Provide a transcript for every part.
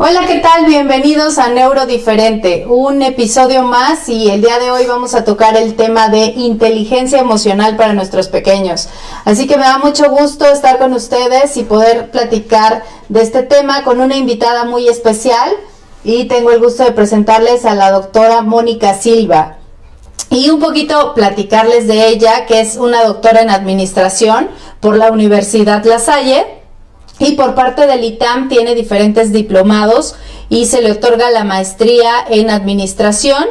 Hola, ¿qué tal? Bienvenidos a Neurodiferente, un episodio más, y el día de hoy vamos a tocar el tema de inteligencia emocional para nuestros pequeños. Así que me da mucho gusto estar con ustedes y poder platicar de este tema con una invitada muy especial, y tengo el gusto de presentarles a la doctora Mónica Silva. Y un poquito platicarles de ella, que es una doctora en administración por la Universidad La Salle, y por parte del ITAM tiene diferentes diplomados y se le otorga la maestría en administración.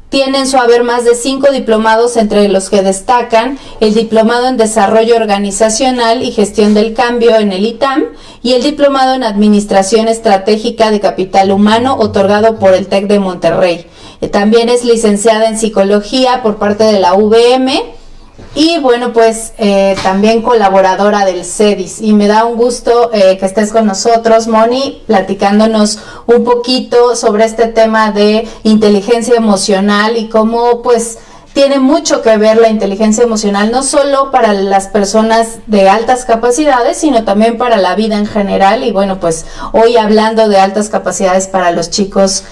Tiene en su haber más de 5 diplomados, entre los que destacan el diplomado en desarrollo organizacional y gestión del cambio en el ITAM y el diplomado en administración estratégica de capital humano otorgado por el TEC de Monterrey. También es licenciada en psicología por parte de la UVM. Y bueno, pues también colaboradora del CEDIS, y me da un gusto que estés con nosotros, Moni, platicándonos un poquito sobre este tema de inteligencia emocional y cómo pues tiene mucho que ver la inteligencia emocional, no solo para las personas de altas capacidades, sino también para la vida en general. Y bueno, pues hoy hablando de altas capacidades para los chicos,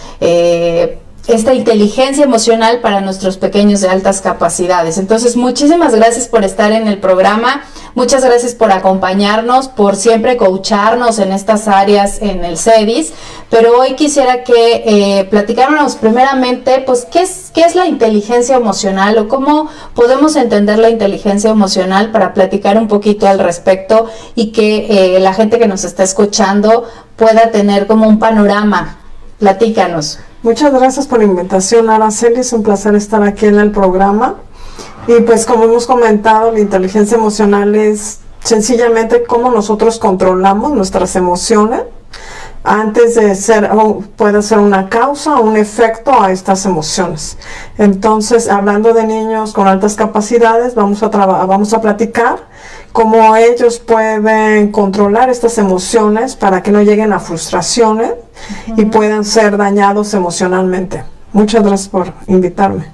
esta inteligencia emocional para nuestros pequeños de altas capacidades. Entonces, muchísimas gracias por estar en el programa, muchas gracias por acompañarnos, por siempre coacharnos en estas áreas en el CEDIS, pero hoy quisiera que platicáramos primeramente, pues, ¿qué es la inteligencia emocional o cómo podemos entender la inteligencia emocional, para platicar un poquito al respecto y que la gente que nos está escuchando pueda tener como un panorama? Platícanos. Muchas gracias por la invitación, Araceli. Es un placer estar aquí en el programa. Y pues, como hemos comentado, la inteligencia emocional es sencillamente cómo nosotros controlamos nuestras emociones antes de ser, puede ser una causa o un efecto a estas emociones. Entonces, hablando de niños con altas capacidades, vamos a platicar cómo ellos pueden controlar estas emociones para que no lleguen a frustraciones y puedan ser dañados emocionalmente. Muchas gracias por invitarme.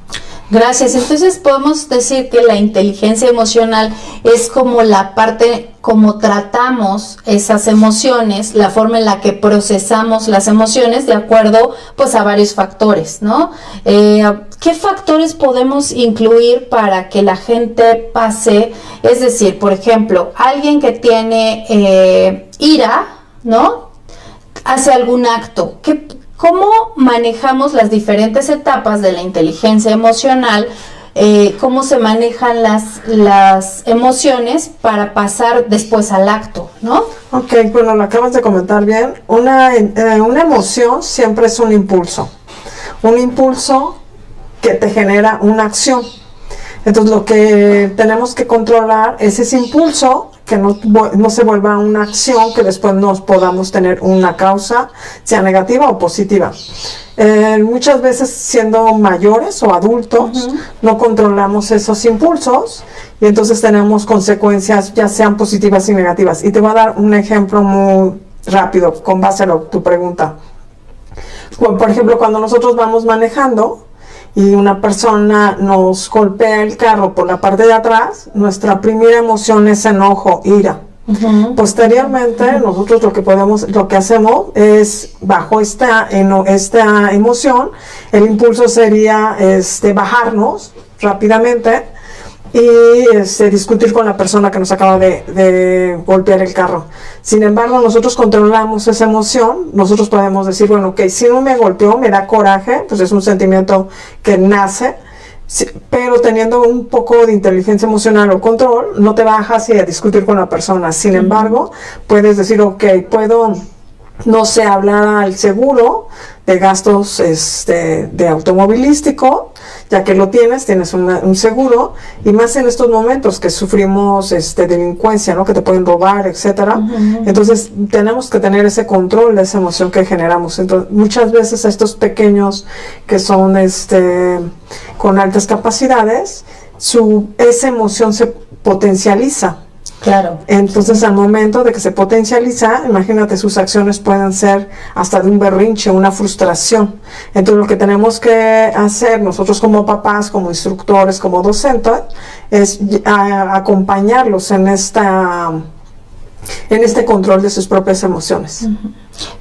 Gracias. Entonces podemos decir que la inteligencia emocional es como la parte, como tratamos esas emociones, la forma en la que procesamos las emociones de acuerdo pues a varios factores, ¿no? ¿Qué factores podemos incluir para que la gente pase? Es decir, por ejemplo, alguien que tiene ira, ¿no? Hace algún acto. ¿Cómo manejamos las diferentes etapas de la inteligencia emocional? ¿Cómo se manejan las emociones para pasar después al acto, ¿no? Ok, bueno, lo acabas de comentar bien. Una emoción siempre es un impulso que te genera una acción. Entonces, lo que tenemos que controlar es ese impulso, que no se vuelva una acción, que después nos podamos tener una causa, sea negativa o positiva. Muchas veces, siendo mayores o adultos, no controlamos esos impulsos, y entonces tenemos consecuencias, ya sean positivas y negativas. Y te voy a dar un ejemplo muy rápido con base a tu pregunta. Por ejemplo, cuando nosotros vamos manejando y una persona nos golpea el carro por la parte de atrás, nuestra primera emoción es enojo, ira. Posteriormente, nosotros lo que hacemos es, bajo esta emoción, el impulso sería bajarnos rápidamente y discutir con la persona que nos acaba de golpear el carro. Sin embargo, nosotros controlamos esa emoción. Nosotros podemos decir, bueno, ok, si no me golpeó, me da coraje, pues es un sentimiento que nace, pero teniendo un poco de inteligencia emocional o control, no te bajas a discutir con la persona. Sin embargo, puedes decir, ok, puedo, no sé, hablar al seguro de gastos de automovilístico, ya que lo tienes un seguro, y más en estos momentos que sufrimos delincuencia, ¿no? Que te pueden robar, etcétera. Entonces tenemos que tener ese control de esa emoción que generamos. Entonces, muchas veces a estos pequeños que son con altas capacidades, esa emoción se potencializa. Claro. Entonces, al momento de que se potencializa, imagínate, sus acciones pueden ser hasta de un berrinche, una frustración. Entonces, lo que tenemos que hacer nosotros como papás, como instructores, como docentes, es acompañarlos en este control de sus propias emociones.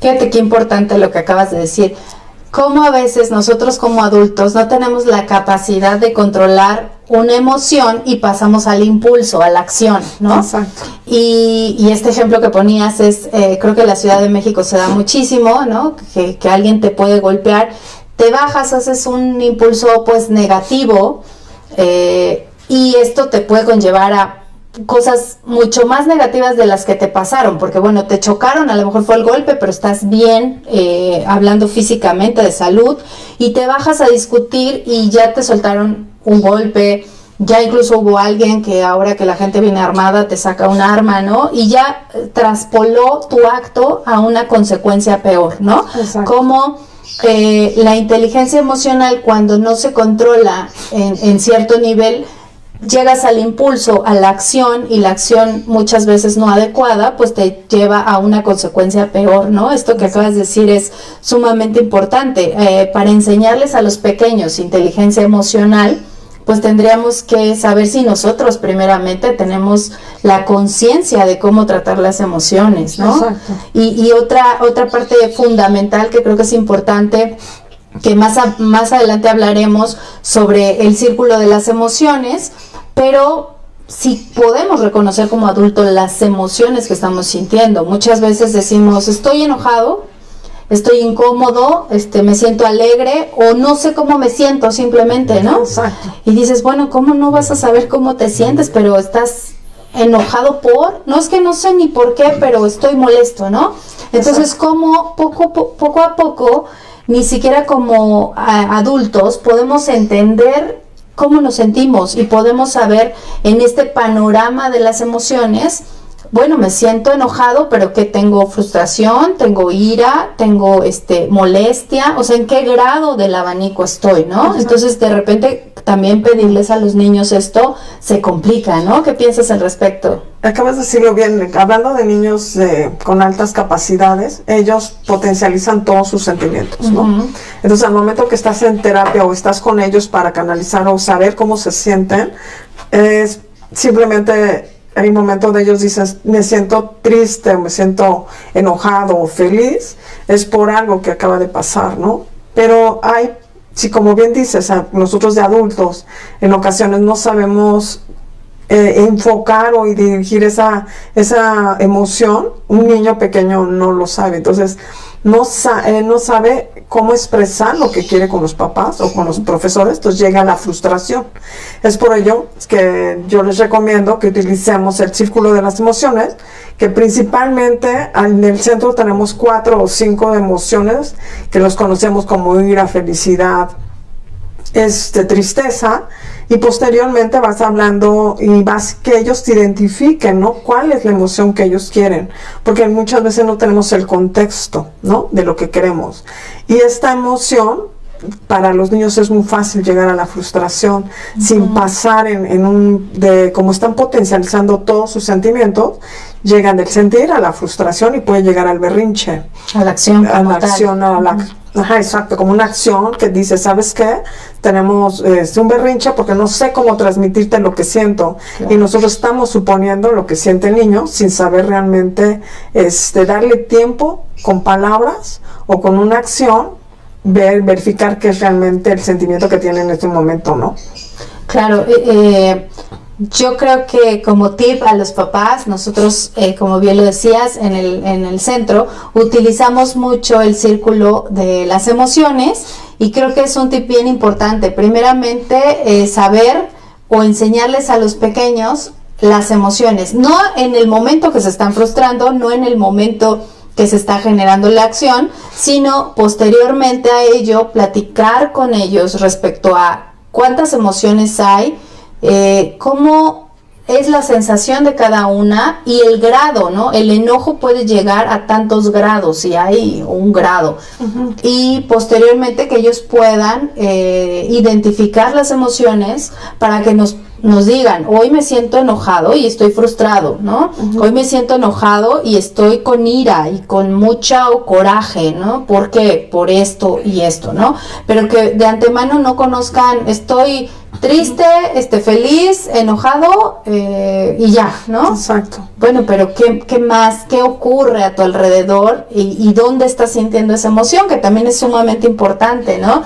Fíjate qué importante lo que acabas de decir. Cómo a veces nosotros como adultos no tenemos la capacidad de controlar una emoción y pasamos al impulso, a la acción, ¿no? Exacto. Y este ejemplo que ponías es, creo que en la Ciudad de México se da muchísimo, ¿no? Que alguien te puede golpear, te bajas, haces un impulso pues negativo, y esto te puede conllevar a cosas mucho más negativas de las que te pasaron, porque bueno, te chocaron, a lo mejor fue el golpe, pero estás bien, hablando físicamente de salud, y te bajas a discutir y ya te soltaron un golpe, ya incluso hubo alguien que ahora que la gente viene armada te saca un arma, ¿no? Y ya traspoló tu acto a una consecuencia peor, ¿no? Exacto. Como la inteligencia emocional, cuando no se controla en cierto nivel, llegas al impulso, a la acción, y la acción muchas veces no adecuada, pues te lleva a una consecuencia peor, ¿no? Esto que acabas de decir es sumamente importante. Para enseñarles a los pequeños inteligencia emocional, pues tendríamos que saber si nosotros primeramente tenemos la conciencia de cómo tratar las emociones, ¿no? Exacto. Y otra parte fundamental que creo que es importante, que más adelante hablaremos sobre el círculo de las emociones, pero si podemos reconocer como adultos las emociones que estamos sintiendo. Muchas veces decimos, estoy enojado, estoy incómodo, me siento alegre, o no sé cómo me siento simplemente, ¿no? Exacto. Y dices, bueno, ¿cómo no vas a saber cómo te sientes? Pero estás enojado no es que no sé ni por qué, pero estoy molesto, ¿no? Entonces, como poco a poco, ni siquiera como adultos podemos entender cómo nos sentimos y podemos saber en este panorama de las emociones, bueno, me siento enojado, pero que tengo frustración, tengo ira, tengo molestia, o sea, en qué grado del abanico estoy, ¿no? Exacto. Entonces, de repente, también pedirles a los niños esto se complica, ¿no? ¿Qué piensas al respecto? Acabas de decirlo bien, hablando de niños con altas capacidades, ellos potencializan todos sus sentimientos, ¿no? Uh-huh. Entonces, al momento que estás en terapia o estás con ellos para canalizar o saber cómo se sienten, es simplemente hay un momento de ellos dicen, me siento triste, me siento enojado o feliz, es por algo que acaba de pasar, ¿no? Pero si como bien dices, nosotros de adultos en ocasiones no sabemos enfocar o dirigir esa emoción, un niño pequeño no lo sabe, entonces no sabe cómo expresar lo que quiere con los papás o con los profesores, entonces llega la frustración. Es por ello que yo les recomiendo que utilicemos el círculo de las emociones, que principalmente en el centro tenemos 4 o 5 emociones que los conocemos como ira, felicidad, tristeza, y posteriormente vas hablando y vas que ellos te identifiquen, ¿no? ¿Cuál es la emoción que ellos quieren? Porque muchas veces no tenemos el contexto, ¿no? De lo que queremos. Y esta emoción, para los niños es muy fácil llegar a la frustración, uh-huh, sin pasar como están potencializando todos sus sentimientos, llegan del sentir a la frustración y puede llegar al berrinche. A la acción. Ajá, exacto, como una acción que dice, ¿sabes qué? Tenemos un berrinche porque no sé cómo transmitirte lo que siento. Claro. Y nosotros estamos suponiendo lo que siente el niño sin saber realmente darle tiempo con palabras o con una acción, verificar qué es realmente el sentimiento que tiene en este momento, ¿no? Claro, yo creo que como tip a los papás, nosotros, como bien lo decías, en el centro utilizamos mucho el círculo de las emociones, y creo que es un tip bien importante. Primeramente, saber o enseñarles a los pequeños las emociones, no en el momento que se están frustrando, no en el momento que se está generando la acción, sino posteriormente a ello, platicar con ellos respecto a cuántas emociones hay, cómo es la sensación de cada una y el grado, ¿no? El enojo puede llegar a tantos grados, si hay un grado. Uh-huh. Y posteriormente que ellos puedan identificar las emociones para que nos nos digan, hoy me siento enojado y estoy frustrado, ¿no? Hoy me siento enojado y estoy con ira y con mucho coraje, ¿no? ¿Por qué? Por esto y esto, ¿no? Pero que de antemano no conozcan, estoy triste, feliz, enojado y ya, ¿no? Exacto. Bueno, pero ¿qué más? ¿Qué ocurre a tu alrededor? ¿Y dónde estás sintiendo esa emoción? Que también es sumamente importante, ¿no?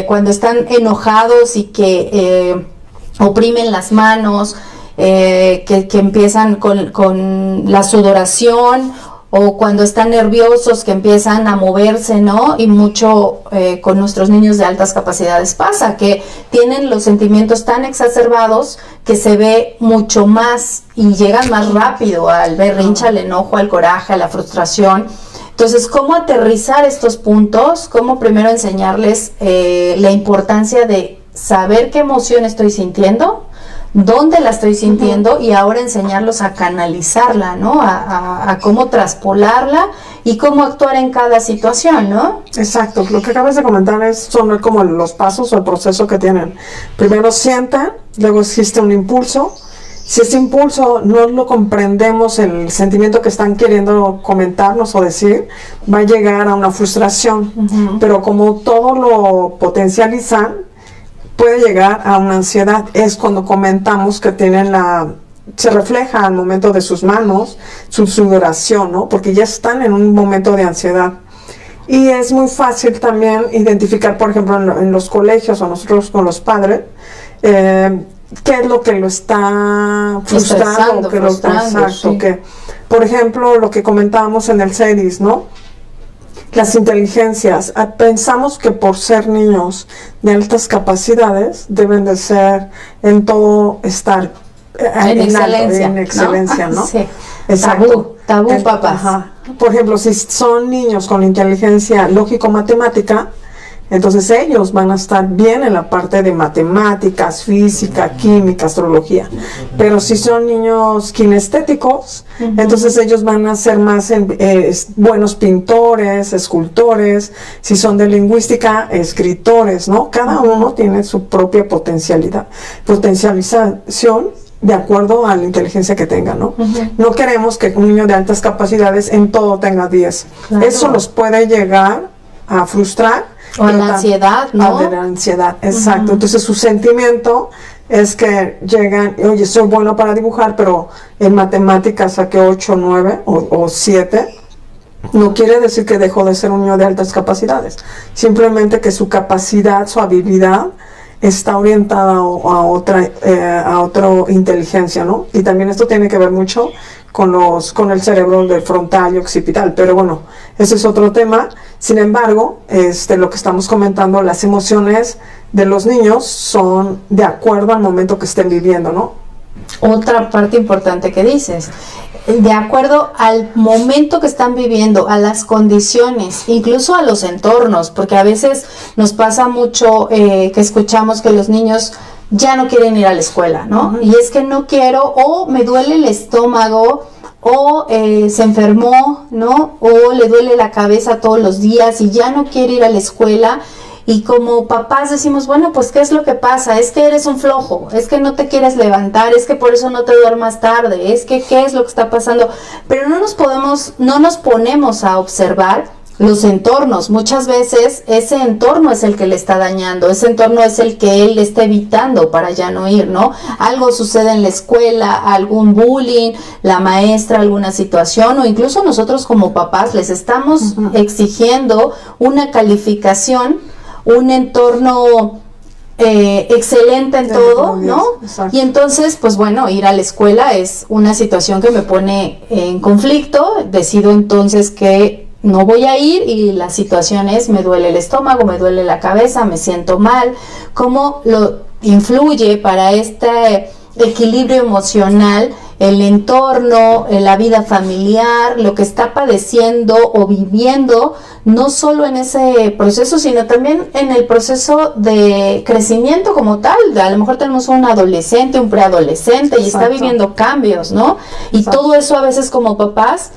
Cuando están enojados y que oprimen las manos, que empiezan con la sudoración, o cuando están nerviosos que empiezan a moverse, ¿no? Y mucho con nuestros niños de altas capacidades pasa, que tienen los sentimientos tan exacerbados que se ve mucho más y llegan más rápido al berrinche, al enojo, al coraje, a la frustración. Entonces, ¿cómo aterrizar estos puntos? ¿Cómo primero enseñarles la importancia de saber qué emoción estoy sintiendo? ¿Dónde la estoy sintiendo? Y ahora enseñarlos a canalizarla, ¿no? A cómo traspolarla y cómo actuar en cada situación, ¿no? Exacto. Lo que acabas de comentar son como los pasos o el proceso que tienen. Primero sienten, luego existe un impulso. Si ese impulso no lo comprendemos, el sentimiento que están queriendo comentarnos o decir, va a llegar a una frustración. Pero como todo lo potencializan, puede llegar a una ansiedad. Es cuando comentamos que tienen se refleja al momento de sus manos, su sudoración, ¿no? Porque ya están en un momento de ansiedad. Y es muy fácil también identificar, por ejemplo, en los colegios o nosotros con los padres, qué es lo que lo está frustrando, sí. Que, por ejemplo, lo que comentábamos en el CEDIS, ¿no? Las inteligencias, pensamos que por ser niños de altas capacidades deben de ser en todo estar en excelencia, ¿no? Sí. Exacto. Tabú, papás. Ajá. Por ejemplo, si son niños con inteligencia lógico-matemática, entonces ellos van a estar bien en la parte de matemáticas, física, química, astrología. Pero si son niños kinestéticos, entonces ellos van a ser más buenos pintores, escultores. Si son de lingüística, escritores, ¿no? Cada uno tiene su propia potencialización de acuerdo a la inteligencia que tenga, ¿no? No queremos que un niño de altas capacidades en todo tenga 10. Claro. Eso los puede llegar a frustrar. O a la ansiedad, ¿no? De la ansiedad, exacto. Entonces su sentimiento es que llegan, oye, soy bueno para dibujar, pero en matemáticas saqué 8, 9 o 7. No quiere decir que dejó de ser un niño de altas capacidades. Simplemente que su capacidad, su habilidad está orientada a otra inteligencia, ¿no? Y también esto tiene que ver mucho con el cerebro del frontal y occipital, pero bueno, ese es otro tema. Sin embargo, lo que estamos comentando, las emociones de los niños son de acuerdo al momento que estén viviendo, ¿no? Otra parte importante que dices, de acuerdo al momento que están viviendo, a las condiciones, incluso a los entornos, porque a veces nos pasa mucho que escuchamos que los niños ya no quieren ir a la escuela, ¿no? Y es que no quiero, o me duele el estómago, o se enfermó, ¿no? O le duele la cabeza todos los días y ya no quiere ir a la escuela. Y como papás decimos, bueno, pues ¿qué es lo que pasa? Es que eres un flojo, es que no te quieres levantar, es que por eso no te duermas tarde, es que ¿qué es lo que está pasando? Pero no nos ponemos a observar los entornos. Muchas veces ese entorno es el que le está dañando, ese entorno es el que él está evitando para ya no ir, ¿no? Algo sucede en la escuela, algún bullying, la maestra, alguna situación, o incluso nosotros como papás les estamos exigiendo una calificación, un entorno excelente en todo, ¿no? Exacto. Y entonces, pues bueno, ir a la escuela es una situación que me pone en conflicto. Decido entonces que no voy a ir y la situación es, me duele el estómago, me duele la cabeza, me siento mal. ¿Cómo lo influye para este equilibrio emocional el entorno, la vida familiar, lo que está padeciendo o viviendo, no solo en ese proceso, sino también en el proceso de crecimiento como tal? A lo mejor tenemos un adolescente, un preadolescente y está viviendo cambios, ¿no? Y todo eso a veces como papás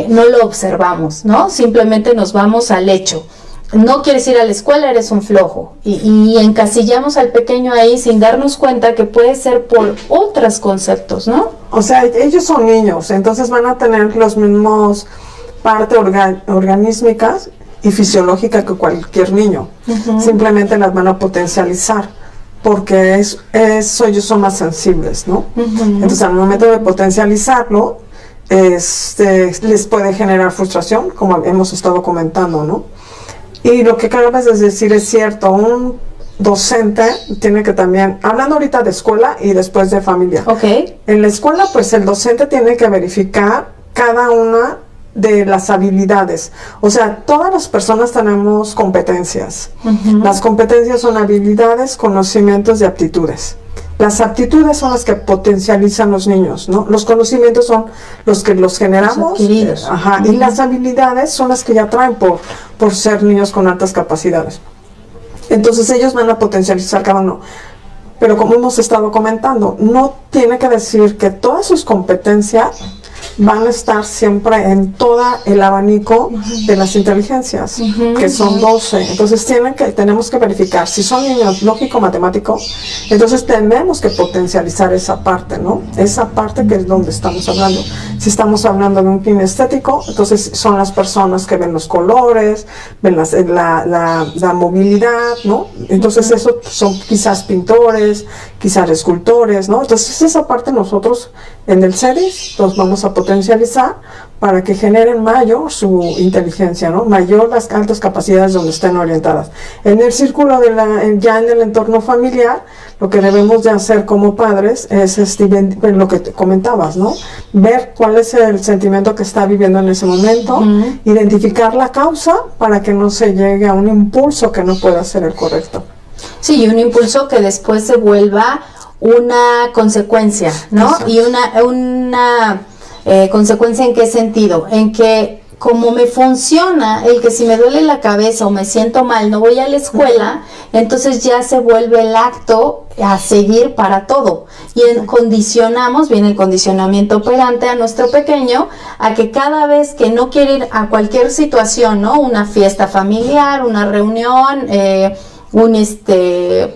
no lo observamos, ¿no? Simplemente nos vamos al hecho. no quieres ir a la escuela, eres un flojo. Y encasillamos al pequeño ahí sin darnos cuenta que puede ser por otros conceptos, ¿no? O sea, ellos son niños, entonces van a tener los mismos partes organísmicas y fisiológicas que cualquier niño. Simplemente las van a potencializar, porque ellos son más sensibles, ¿no? Entonces, al momento de potencializarlo, les puede generar frustración, como hemos estado comentando, ¿no? Y lo que acabas de decir es cierto, un docente tiene que también, hablando ahorita de escuela y después de familia. En la escuela, pues el docente tiene que verificar cada una de las habilidades. O sea, todas las personas tenemos competencias. Las competencias son habilidades, conocimientos y aptitudes. Las aptitudes son las que potencializan los niños, ¿no? Los conocimientos son los que los generamos. Y las habilidades son las que ya traen por ser niños con altas capacidades. Entonces ellos van a potencializar cada uno. Pero como hemos estado comentando, no tiene que decir que todas sus competencias van a estar siempre en todo el abanico de las inteligencias, que son 12. Entonces tenemos que verificar si son niños lógico-matemático, entonces tenemos que potencializar esa parte, ¿no? Esa parte que es donde estamos hablando. Si estamos hablando de un kinestético, entonces son las personas que ven los colores, ven la movilidad, ¿no? Entonces eso son quizás pintores, quizás escultores, ¿no? Entonces esa parte nosotros en el CEDIS los vamos a potencializar para que generen mayor su inteligencia, ¿no? Mayor las altas capacidades donde estén orientadas. En el círculo ya en el entorno familiar, lo que debemos de hacer como padres es lo que te comentabas, ¿no? Ver cuál es el sentimiento que está viviendo en ese momento, identificar la causa para que no se llegue a un impulso que no pueda ser el correcto. Sí, y un impulso que después se vuelva una consecuencia, ¿no? Exacto. Y una consecuencia, ¿en qué sentido? En que como me funciona el que si me duele la cabeza o me siento mal no voy a la escuela, entonces ya se vuelve el acto a seguir para todo. Y condicionamos, viene el condicionamiento operante a nuestro pequeño, a que cada vez que no quiere ir a cualquier situación, ¿no? Una fiesta familiar, una reunión,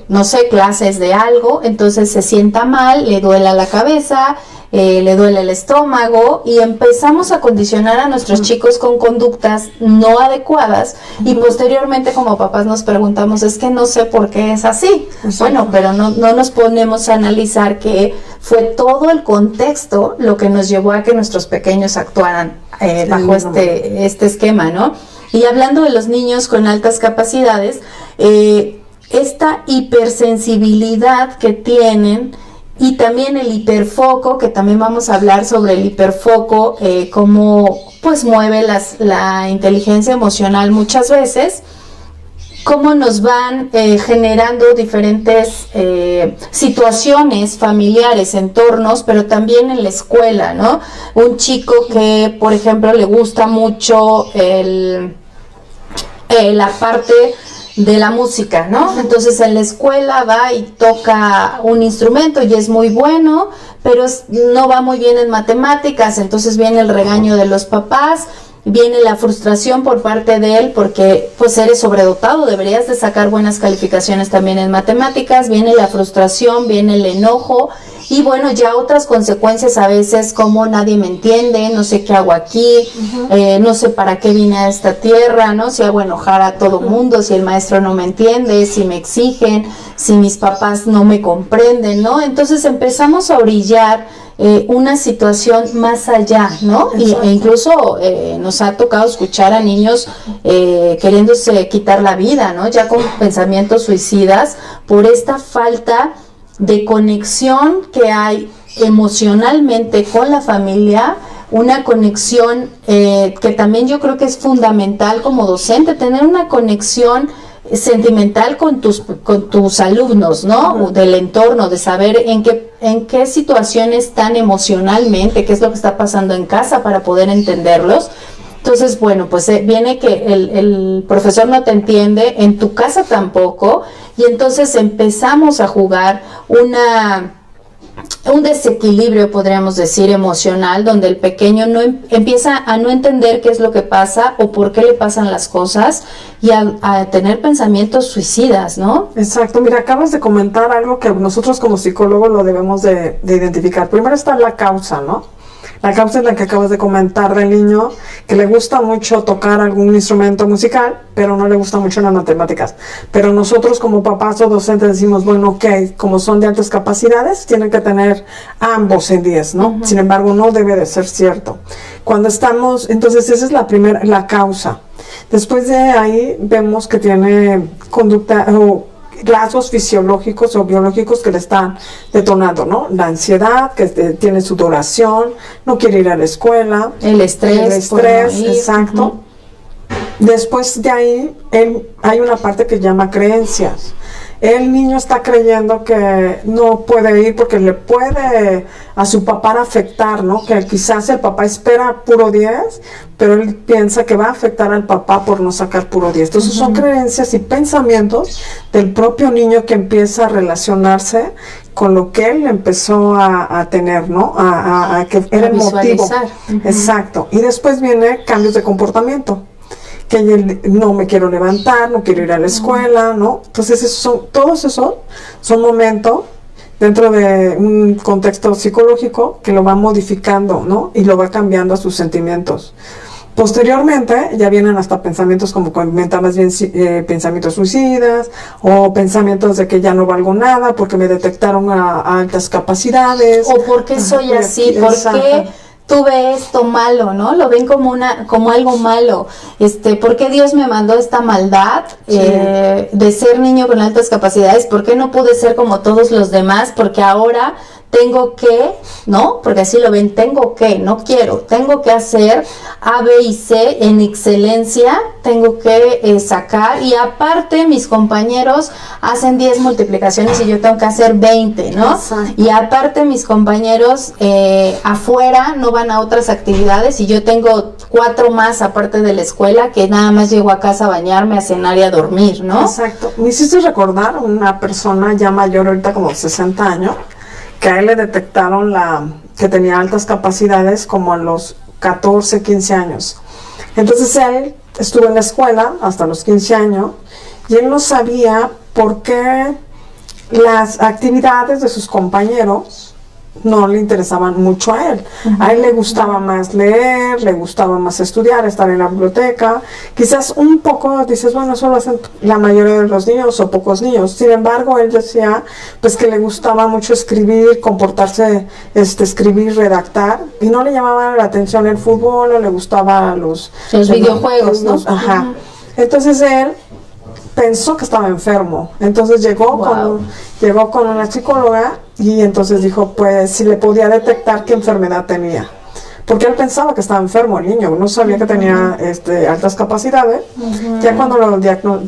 no sé, clases de algo, entonces se sienta mal, le duela la cabeza, le duele el estómago y empezamos a condicionar a nuestros chicos con conductas no adecuadas y posteriormente como papás nos preguntamos, es que no sé por qué es así. Bueno, pero no nos ponemos a analizar que fue todo el contexto lo que nos llevó a que nuestros pequeños actuaran bajo este esquema, ¿no? Y hablando de los niños con altas capacidades, esta hipersensibilidad que tienen y también el hiperfoco, que también vamos a hablar sobre el hiperfoco, cómo pues mueve la inteligencia emocional muchas veces, cómo nos van generando diferentes situaciones familiares, entornos, pero también en la escuela, ¿no? Un chico que, por ejemplo, le gusta mucho la parte de la música, ¿no? Entonces en la escuela va y toca un instrumento y es muy bueno, pero no va muy bien en matemáticas, entonces viene el regaño de los papás, viene la frustración por parte de él porque pues eres sobredotado, deberías de sacar buenas calificaciones también en matemáticas, viene la frustración, viene el enojo y bueno, ya otras consecuencias a veces como nadie me entiende, no sé qué hago aquí, no sé para qué vine a esta tierra, ¿no? Si hago enojar a todo mundo, si el maestro no me entiende, si me exigen, si mis papás no me comprenden, ¿no? Entonces empezamos a orillar una situación más allá, ¿no? E incluso nos ha tocado escuchar a niños queriéndose quitar la vida, ¿no? Ya con pensamientos suicidas por esta falta de conexión que hay emocionalmente con la familia, una conexión que también yo creo que es fundamental como docente, tener una conexión sentimental con tus alumnos, ¿no? Del entorno, de saber en qué situación están emocionalmente, qué es lo que está pasando en casa para poder entenderlos. Entonces, bueno, pues viene que el profesor no te entiende, en tu casa tampoco, y entonces empezamos a jugar un desequilibrio, podríamos decir, emocional, donde el pequeño no empieza a no entender qué es lo que pasa o por qué le pasan las cosas y a tener pensamientos suicidas, ¿no? Exacto, mira, acabas de comentar algo que nosotros como psicólogos lo debemos de identificar. Primero está la causa, ¿no? La causa es la que acabas de comentar del niño que le gusta mucho tocar algún instrumento musical, pero no le gusta mucho las matemáticas. Pero nosotros como papás o docentes decimos, bueno, ok, como son de altas capacidades, tienen que tener ambos en 10, ¿no? Uh-huh. Sin embargo, no debe de ser cierto. Cuando estamos, entonces esa es la causa. Después de ahí vemos que tiene conducta o rasgos fisiológicos o biológicos que le están detonando, ¿no? La ansiedad, que tiene sudoración, no quiere ir a la escuela. El estrés, exacto. Uh-huh. Después de ahí, hay una parte que llama creencias. El niño está creyendo que no puede ir porque le puede a su papá afectar, ¿no? Que quizás el papá espera puro 10, pero él piensa que va a afectar al papá por no sacar puro 10. Entonces son creencias y pensamientos del propio niño que empieza a relacionarse con lo que él empezó a tener, ¿no? A que era el motivo. Exacto. Y después viene cambios de comportamiento. Que no me quiero levantar, no quiero ir a la escuela, ¿no? Entonces todos esos son momentos dentro de un contexto psicológico que lo va modificando, ¿no? Y lo va cambiando a sus sentimientos. Posteriormente ya vienen hasta pensamientos como comentabas bien, pensamientos suicidas o pensamientos de que ya no valgo nada porque me detectaron a altas capacidades. O por qué soy así, por qué tuve esto malo, ¿no? Lo ven como algo malo. ¿Por qué Dios me mandó esta maldad de ser niño con altas capacidades? ¿Por qué no pude ser como todos los demás? Porque ahora tengo que, ¿no? Porque así lo ven, no quiero, tengo que hacer A, B y C en excelencia, tengo que sacar, y aparte mis compañeros hacen 10 multiplicaciones y yo tengo que hacer 20, ¿no? Exacto. Y aparte mis compañeros afuera no van a otras actividades y yo tengo 4 más aparte de la escuela que nada más llego a casa a bañarme, a cenar y a dormir, ¿no? Exacto. Me hiciste recordar una persona ya mayor, ahorita como 60 años, que a él le detectaron que tenía altas capacidades como a los 14, 15 años. Entonces él estuvo en la escuela hasta los 15 años y él no sabía por qué las actividades de sus compañeros no le interesaban mucho a él. A él le gustaba más leer, le gustaba más estudiar, estar en la biblioteca. Quizás un poco dices, bueno, eso lo hacen la mayoría de los niños o pocos niños. Sin embargo, él decía pues que le gustaba mucho escribir, comportarse, escribir, redactar, y no le llamaba la atención el fútbol, no le gustaba los videojuegos, ¿no? Ajá. Entonces él pensó que estaba enfermo, entonces llegó con una psicóloga y entonces dijo pues si le podía detectar qué enfermedad tenía, porque él pensaba que estaba enfermo el niño, no sabía que tenía altas capacidades. Ya cuando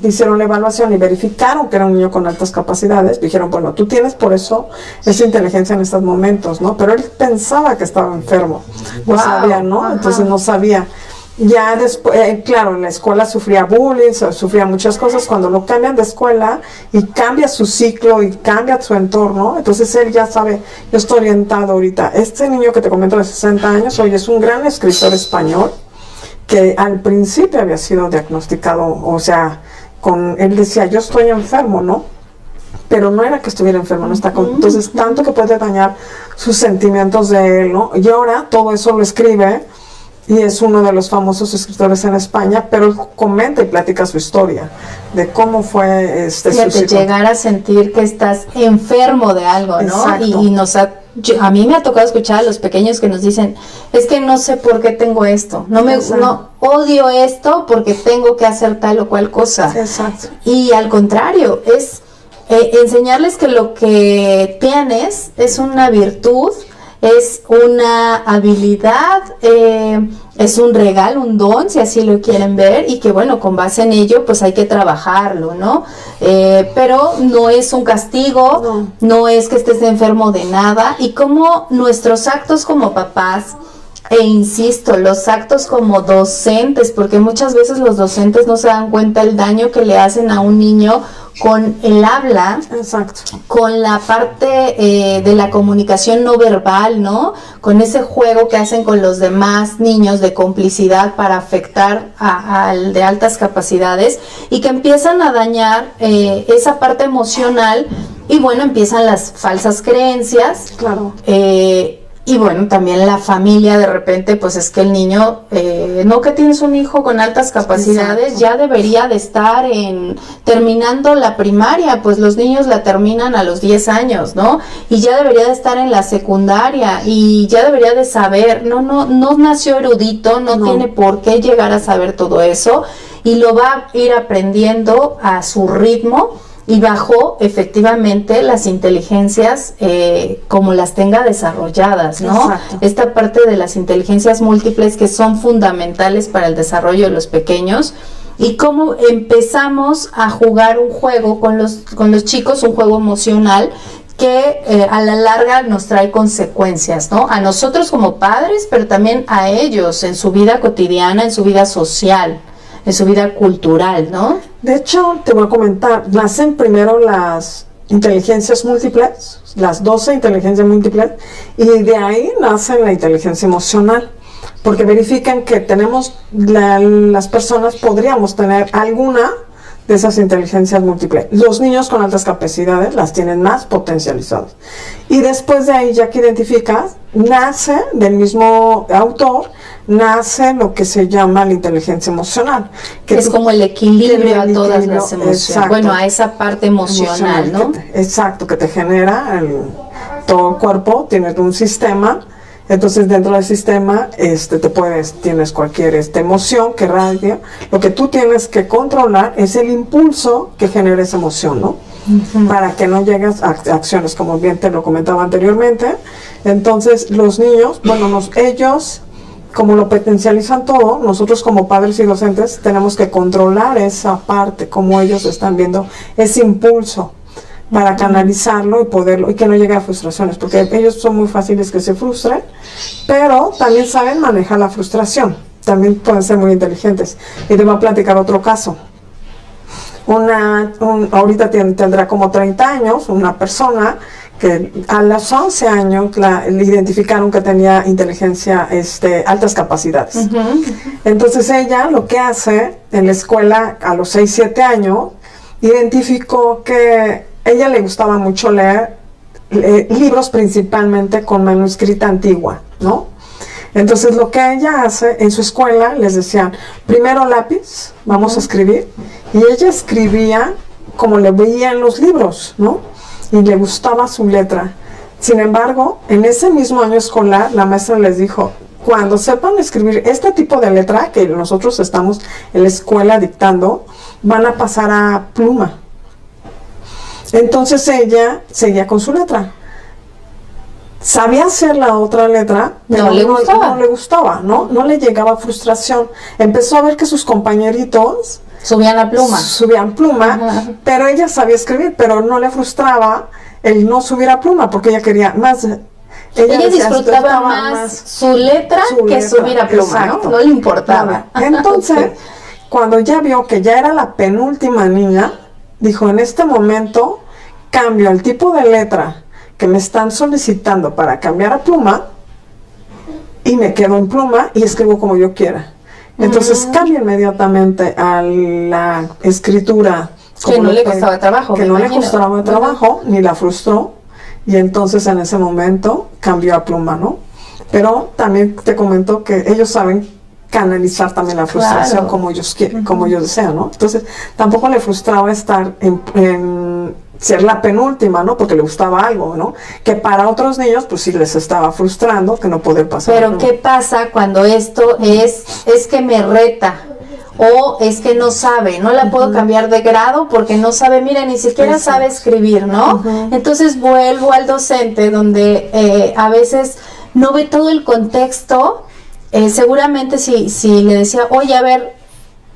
hicieron la evaluación y verificaron que era un niño con altas capacidades, dijeron bueno, tú tienes por eso esa inteligencia en estos momentos, ¿no? Pero él pensaba que estaba enfermo, no sabía, ¿no? Entonces no sabía. Ya después, claro, en la escuela sufría bullying, sufría muchas cosas. Cuando lo cambian de escuela y cambia su ciclo y cambia su entorno, entonces él ya sabe, yo estoy orientado ahorita. Este niño que te comento de 60 años, hoy es un gran escritor español que al principio había sido diagnosticado, o sea, él decía, yo estoy enfermo, ¿no? Pero no era que estuviera enfermo, no está entonces tanto que puede dañar sus sentimientos de él, ¿no? Y ahora todo eso lo escribe. Y es uno de los famosos escritores en España, pero él comenta y platica su historia de cómo fue Fíjate, llegar a sentir que estás enfermo de algo, ¿no? Exacto. A mí me ha tocado escuchar a los pequeños que nos dicen, es que no sé por qué tengo esto, odio esto porque tengo que hacer tal o cual cosa. Exacto. Y al contrario, es enseñarles que lo que tienes es una virtud, es una habilidad, es un regalo, un don, si así lo quieren ver, y que bueno, con base en ello pues hay que trabajarlo, ¿no? Pero no es un castigo, no es que estés enfermo de nada, y como nuestros actos como papás, e insisto, los actos como docentes, porque muchas veces los docentes no se dan cuenta el daño que le hacen a un niño con el habla, Exacto. con la parte de la comunicación no verbal, ¿no? Con ese juego que hacen con los demás niños de complicidad para afectar al de altas capacidades y que empiezan a dañar esa parte emocional y bueno, empiezan las falsas creencias. Claro. Y bueno, también la familia de repente, pues es que el niño, no que tienes un hijo con altas capacidades, Exacto. ya debería de estar terminando la primaria, pues los niños la terminan a los 10 años, ¿no? Y ya debería de estar en la secundaria y ya debería de saber, no nació erudito, no tiene por qué llegar a saber todo eso y lo va a ir aprendiendo a su ritmo y bajo efectivamente las inteligencias como las tenga desarrolladas, ¿no? Exacto. Esta parte de las inteligencias múltiples que son fundamentales para el desarrollo de los pequeños y cómo empezamos a jugar un juego con los chicos, un juego emocional que a la larga nos trae consecuencias, ¿no? A nosotros como padres, pero también a ellos en su vida cotidiana, en su vida social, en su vida cultural, ¿no? De hecho, te voy a comentar, nacen primero las inteligencias múltiples, las 12 inteligencias múltiples, y de ahí nace la inteligencia emocional, porque verifican que tenemos, las personas podríamos tener alguna de esas inteligencias múltiples. Los niños con altas capacidades las tienen más potencializadas. Y después de ahí, ya que identificas, nace del mismo autor, nace lo que se llama la inteligencia emocional. Que es como el equilibrio a todas las emociones. Exacto. Bueno, a esa parte emocional, ¿no? Exacto, que te genera todo el cuerpo, tienes un sistema. Entonces dentro del sistema tienes cualquier emoción que radia. Lo que tú tienes que controlar es el impulso que genera esa emoción, ¿no? Para que no llegues a acciones, como bien te lo comentaba anteriormente. Entonces los niños, bueno, ellos, como lo potencializan todo, nosotros como padres y docentes tenemos que controlar esa parte, como ellos están viendo ese impulso, para canalizarlo y poderlo, y que no llegue a frustraciones, porque ellos son muy fáciles que se frustren, pero también saben manejar la frustración, también pueden ser muy inteligentes. Y te voy a platicar otro caso. Ahorita tendrá como 30 años, una persona que a los 11 años le identificaron que tenía inteligencia, altas capacidades. Entonces ella lo que hace en la escuela a los 6, 7 años, identificó que ella le gustaba mucho leer libros principalmente con manuscrita antigua, ¿no? Entonces lo que ella hace en su escuela, les decían, primero lápiz, vamos a escribir, y ella escribía como le veía en los libros, ¿no? Y le gustaba su letra. Sin embargo, en ese mismo año escolar, la maestra les dijo, cuando sepan escribir este tipo de letra, que nosotros estamos en la escuela dictando, van a pasar a pluma. Entonces ella seguía con su letra. Sabía hacer la otra letra, pero no le gustaba, ¿no? No le llegaba frustración. Empezó a ver que sus compañeritos subían pluma, pero ella sabía escribir, pero no le frustraba el no subir a pluma, porque ella quería más. Ella disfrutaba más su letra que subir a pluma, ¿no? No le importaba. Entonces, cuando ya vio que ya era la penúltima niña, dijo, en este momento cambio el tipo de letra que me están solicitando para cambiar a pluma y me quedo en pluma y escribo como yo quiera. Entonces cambia inmediatamente a la escritura. Que no le costaba trabajo. Que no le costaba trabajo, ni la frustró. Y entonces en ese momento cambió a pluma, ¿no? Pero también te comento que ellos saben canalizar también la frustración como ellos quieren, como ellos desean, ¿no? Entonces tampoco le frustraba estar en ser la penúltima, ¿no? Porque le gustaba algo, ¿no? Que para otros niños pues sí les estaba frustrando que no poder pasar. Pero ¿qué pasa cuando esto es que me reta? O es que no sabe, no la puedo cambiar de grado porque no sabe, mira, ni siquiera sabe escribir, ¿no? Entonces vuelvo al docente donde a veces no ve todo el contexto. Seguramente si le decía, oye, a ver,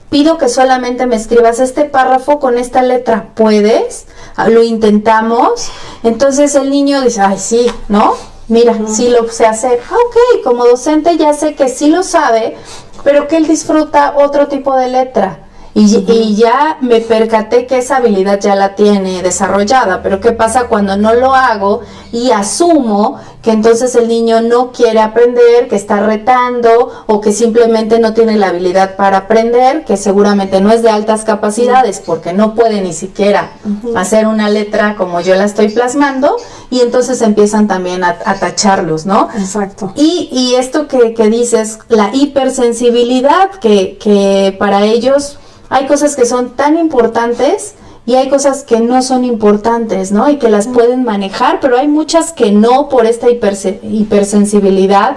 pido que solamente me escribas este párrafo con esta letra, ¿puedes? Lo intentamos. Entonces el niño dice, ay, sí, ¿no? Mira, sí lo sé hacer. Ok, como docente ya sé que sí lo sabe, pero que él disfruta otro tipo de letra. y ya me percaté que esa habilidad ya la tiene desarrollada, pero ¿qué pasa cuando no lo hago y asumo que entonces el niño no quiere aprender, que está retando o que simplemente no tiene la habilidad para aprender, que seguramente no es de altas capacidades porque no puede ni siquiera hacer una letra como yo la estoy plasmando, y entonces empiezan también a tacharlos, ¿no? Exacto. Y esto que dices, la hipersensibilidad, que para ellos hay cosas que son tan importantes y hay cosas que no son importantes, ¿no? Y que las pueden manejar, pero hay muchas que no, por esta hipersensibilidad,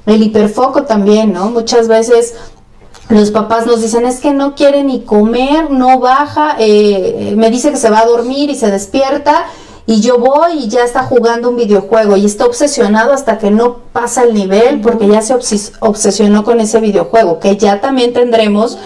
el hiperfoco también, ¿no? Muchas veces los papás nos dicen, es que no quiere ni comer, no baja, me dice que se va a dormir y se despierta, y yo voy y ya está jugando un videojuego y está obsesionado hasta que no pasa el nivel porque ya se obsesionó con ese videojuego, que ya también tendremos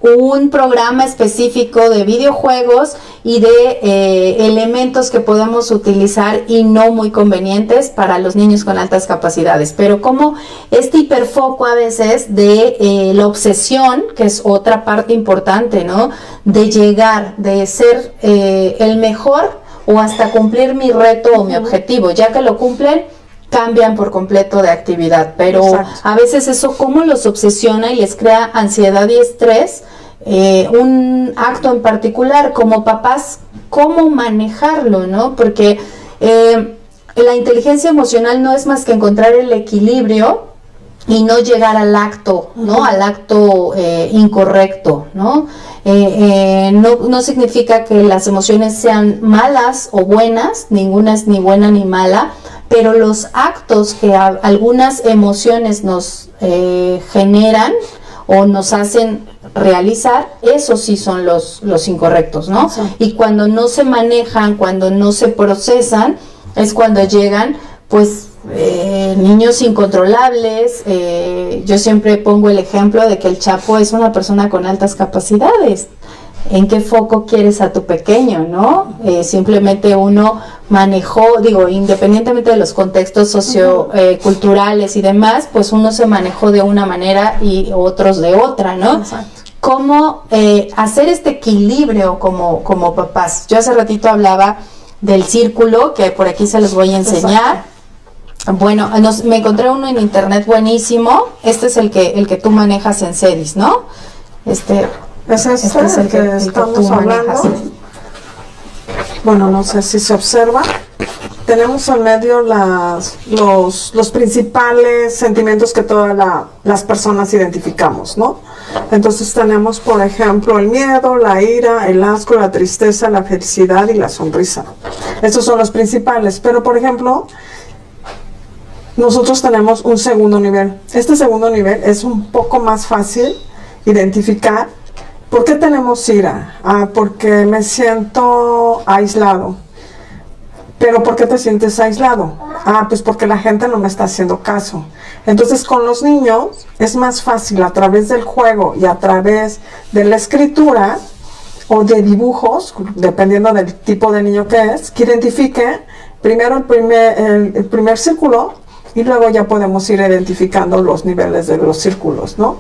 un programa específico de videojuegos y de elementos que podemos utilizar y no muy convenientes para los niños con altas capacidades, pero como este hiperfoco a veces de la obsesión, que es otra parte importante, ¿no? De llegar, de ser el mejor o hasta cumplir mi reto o mi objetivo, ya que lo cumplen, cambian por completo de actividad, pero a veces eso cómo los obsesiona y les crea ansiedad y estrés, un acto en particular, como papás, cómo manejarlo, ¿no? Porque la inteligencia emocional no es más que encontrar el equilibrio y no llegar al acto, ¿no? Al acto incorrecto, ¿no? No significa que las emociones sean malas o buenas, ninguna es ni buena ni mala, pero los actos que algunas emociones nos generan o nos hacen realizar, esos sí son los incorrectos, ¿no? Sí. Y cuando no se manejan, cuando no se procesan, es cuando llegan, pues, niños incontrolables. Yo siempre pongo el ejemplo de que el Chapo es una persona con altas capacidades. ¿En qué foco quieres a tu pequeño, no? Simplemente uno manejó, digo, independientemente de los contextos socioculturales y demás, pues uno se manejó de una manera y otros de otra, ¿no? Exacto. ¿Cómo hacer este equilibrio como papás? Yo hace ratito hablaba del círculo, que por aquí se los voy a enseñar. Exacto. Bueno, me encontré uno en internet buenísimo. Este es el que tú manejas en CEDIS, ¿no? Este es el que estamos hablando. Bueno, no sé si se observa. Tenemos en medio los principales sentimientos que todas las personas identificamos, ¿no? Entonces tenemos, por ejemplo, el miedo, la ira, el asco, la tristeza, la felicidad y la sonrisa. Estos son los principales, pero por ejemplo, nosotros tenemos un segundo nivel. Este segundo nivel es un poco más fácil identificar. ¿Por qué tenemos ira? Porque me siento aislado. ¿Pero por qué te sientes aislado? Pues porque la gente no me está haciendo caso. Entonces con los niños es más fácil a través del juego y a través de la escritura o de dibujos, dependiendo del tipo de niño que es, que identifique primero el primer círculo y luego ya podemos ir identificando los niveles de los círculos, ¿no?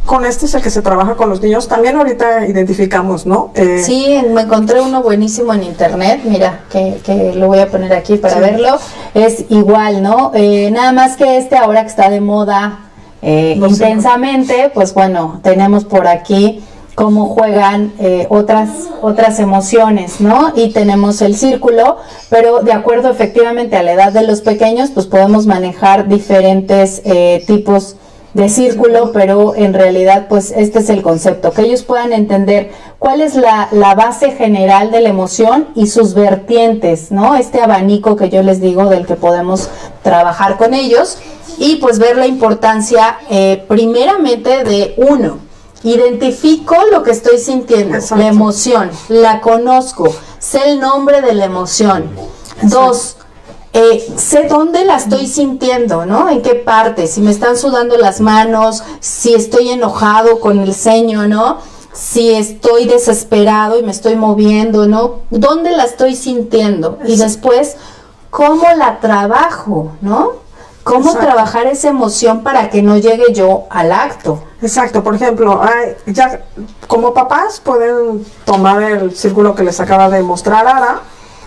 Con este es el que se trabaja con los niños. También ahorita identificamos, ¿no? Sí, me encontré uno buenísimo en internet. Mira, que lo voy a poner aquí para verlo. Es igual, ¿no? Nada más que ahora que está de moda intensamente, pues bueno, tenemos por aquí cómo juegan otras emociones, ¿no? Y tenemos el círculo, pero de acuerdo efectivamente a la edad de los pequeños, pues podemos manejar diferentes tipos de círculo, pero en realidad pues este es el concepto, que ellos puedan entender cuál es la base general de la emoción y sus vertientes, ¿no? Este abanico que yo les digo del que podemos trabajar con ellos y pues ver la importancia primeramente de uno, identifico lo que estoy sintiendo. Exacto. La emoción, la conozco, sé el nombre de la emoción. Exacto. 2, sé dónde la estoy sintiendo, ¿no? En qué parte, si me están sudando las manos, si estoy enojado con el ceño, ¿no? Si estoy desesperado y me estoy moviendo, ¿no? ¿Dónde la estoy sintiendo? Y después, ¿cómo la trabajo, ¿no? ¿Cómo Exacto. trabajar esa emoción para que no llegue yo al acto? Exacto, por ejemplo, ya como papás pueden tomar el círculo que les acaba de mostrar Ara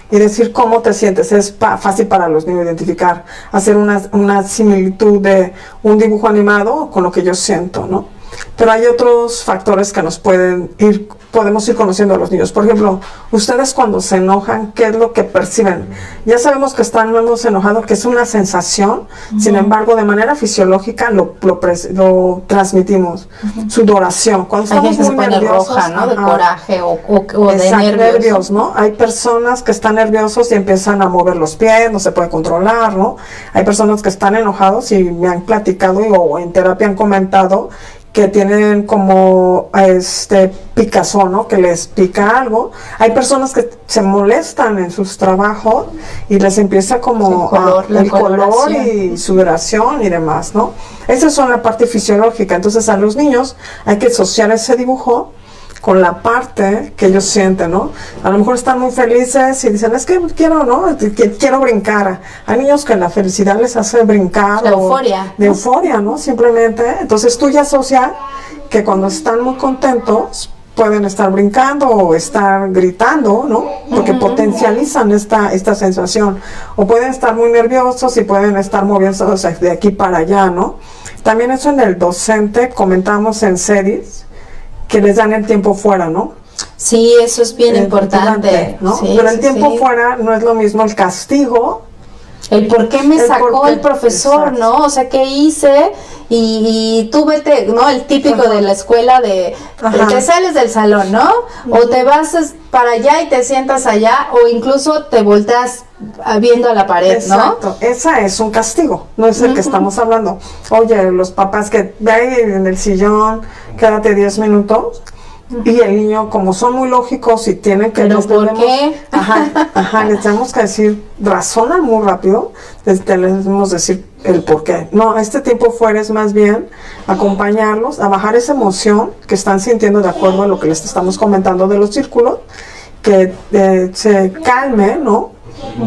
y decir cómo te sientes. Es fácil para los niños identificar, hacer una similitud de un dibujo animado con lo que yo siento, ¿no? Pero hay otros factores que podemos ir conociendo a los niños. Por ejemplo, ustedes cuando se enojan, ¿qué es lo que perciben? Ya sabemos que estamos enojados, que es una sensación, sin embargo, de manera fisiológica lo transmitimos. Sudoración. Cuando Hay estamos gente que se muy pone nerviosos, roja, ¿no? De ajá. coraje o de Exacto, nervios. ¿no? Hay personas que están nerviosos y empiezan a mover los pies, no se puede controlar, ¿no? Hay personas que están enojados y me han platicado o en terapia han comentado que tienen como picazón, ¿no? Que les pica algo. Hay personas que se molestan en sus trabajos y les empieza como el color y sudoración y demás, ¿no? Esa son la parte fisiológica. Entonces a los niños hay que asociar ese dibujo con la parte que ellos sienten, ¿no? A lo mejor están muy felices y dicen, es que quiero, ¿no? Quiero brincar. Hay niños que la felicidad les hace brincar. La euforia. De euforia, ¿no? Simplemente. Entonces tú ya asocias que cuando están muy contentos pueden estar brincando o estar gritando, ¿no? Porque potencializan esta sensación. O pueden estar muy nerviosos y pueden estar moviéndose de aquí para allá, ¿no? También eso en el docente, comentamos en series, que les dan el tiempo fuera, ¿no? Sí, eso es bien importante, ¿no? Sí, pero el sí, tiempo sí. fuera no es lo mismo el castigo. El por qué me sacó el profesor, exacto. ¿no? O sea, ¿qué hice? Y tú vete, ¿no? El típico de la escuela de te sales del salón, ¿no? O te vas para allá y te sientas allá, o incluso te volteas viendo a la pared, Exacto. ¿no? Esa es un castigo, no es el que estamos hablando. Oye, los papás que ve ahí en el sillón, quédate 10 minutos. Y el niño, como son muy lógicos y tienen que... ¿Pero por qué? Les tenemos que decir, razonan muy rápido, les debemos decir el por qué. No, este tiempo fuera es más bien acompañarlos a bajar esa emoción que están sintiendo de acuerdo a lo que les estamos comentando de los círculos, que se calme, ¿no?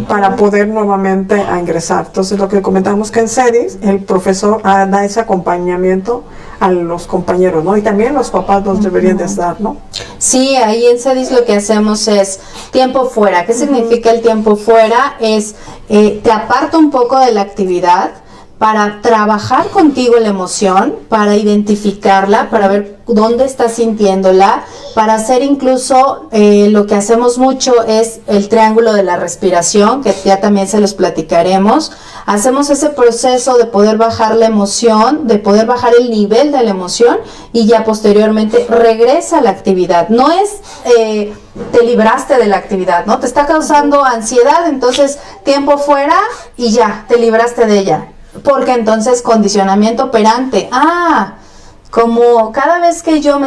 Para poder nuevamente ingresar. Entonces, lo que comentamos que en CEDIS, el profesor da ese acompañamiento a los compañeros, ¿no? Y también los papás los deberían de dar, ¿no? Sí, ahí en CEDIS lo que hacemos es tiempo fuera. ¿Qué significa el tiempo fuera? Es, te aparto un poco de la actividad para trabajar contigo la emoción, para identificarla, para ver dónde estás sintiéndola, para hacer incluso lo que hacemos mucho es el triángulo de la respiración, que ya también se los platicaremos. Hacemos ese proceso de poder bajar la emoción, de poder bajar el nivel de la emoción y ya posteriormente regresa a la actividad. No es te libraste de la actividad, ¿no? Te está causando ansiedad, entonces tiempo fuera y ya, te libraste de ella. Porque entonces condicionamiento operante. Como cada vez que yo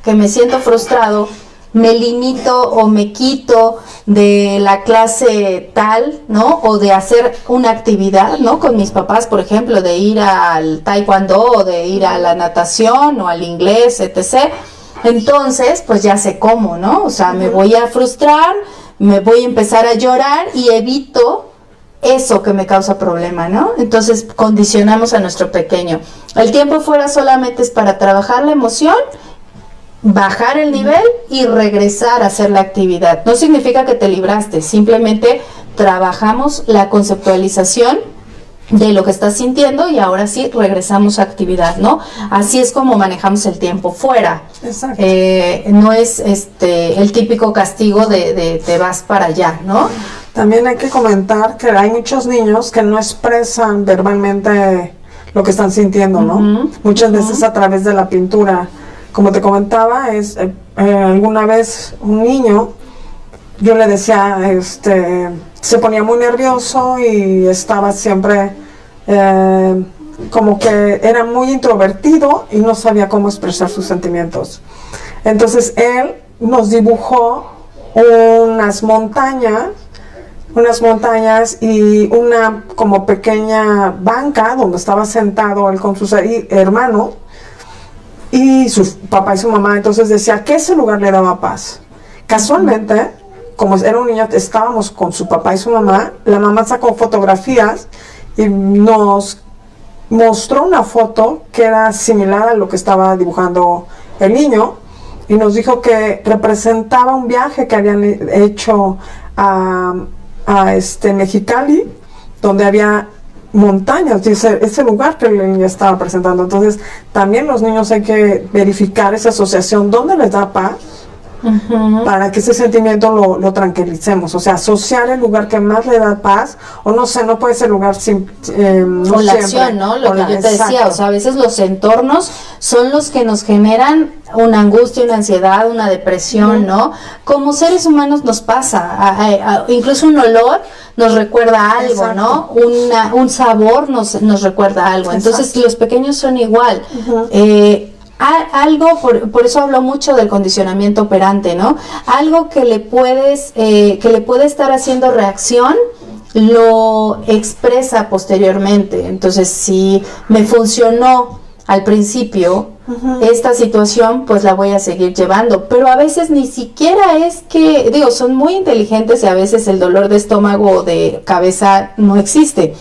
que me siento frustrado, me limito o me quito de la clase tal, ¿no? O de hacer una actividad, ¿no? Con mis papás, por ejemplo, de ir al taekwondo o de ir a la natación o al inglés, etc. Entonces, pues ya sé cómo, ¿no? O sea, me voy a frustrar, me voy a empezar a llorar y evito eso que me causa problema, ¿no? Entonces condicionamos a nuestro pequeño. El tiempo fuera solamente es para trabajar la emoción, bajar el nivel y regresar a hacer la actividad. No significa que te libraste, simplemente trabajamos la conceptualización de lo que estás sintiendo y ahora sí regresamos a actividad, ¿no? Así es como manejamos el tiempo fuera. Exacto. No es el típico castigo de te vas para allá, ¿no? También hay que comentar que hay muchos niños que no expresan verbalmente lo que están sintiendo, ¿no? Muchas veces a través de la pintura. Como te comentaba, alguna vez un niño, yo le decía, se ponía muy nervioso y estaba siempre como que era muy introvertido y no sabía cómo expresar sus sentimientos. Entonces él nos dibujó unas montañas y una como pequeña banca donde estaba sentado él con sus hermanos y su papá y su mamá. Entonces decía que ese lugar le daba paz. Casualmente, como era un niño, estábamos con su papá y su mamá. La mamá sacó fotografías y nos mostró una foto que era similar a lo que estaba dibujando el niño y nos dijo que representaba un viaje que habían hecho a Mexicali, donde había montañas, dice, ese lugar que el niño estaba presentando. Entonces también los niños hay que verificar esa asociación, dónde les da paz, para que ese sentimiento lo tranquilicemos, o sea, asociar el lugar que más le da paz, o no sé, no puede ser lugar sin no o la acción, ¿no? Lo que yo te decía, o sea, a veces los entornos son los que nos generan una angustia, una ansiedad, una depresión, ¿no? Como seres humanos nos pasa, incluso un olor nos recuerda algo, ¿no? Un sabor nos recuerda algo. Entonces los pequeños son igual. Algo, por eso hablo mucho del condicionamiento operante, ¿no? Algo que le puede estar haciendo reacción, lo expresa posteriormente. Entonces, si me funcionó al principio esta situación, pues la voy a seguir llevando, pero a veces ni siquiera es que, digo, son muy inteligentes y a veces el dolor de estómago o de cabeza no existe,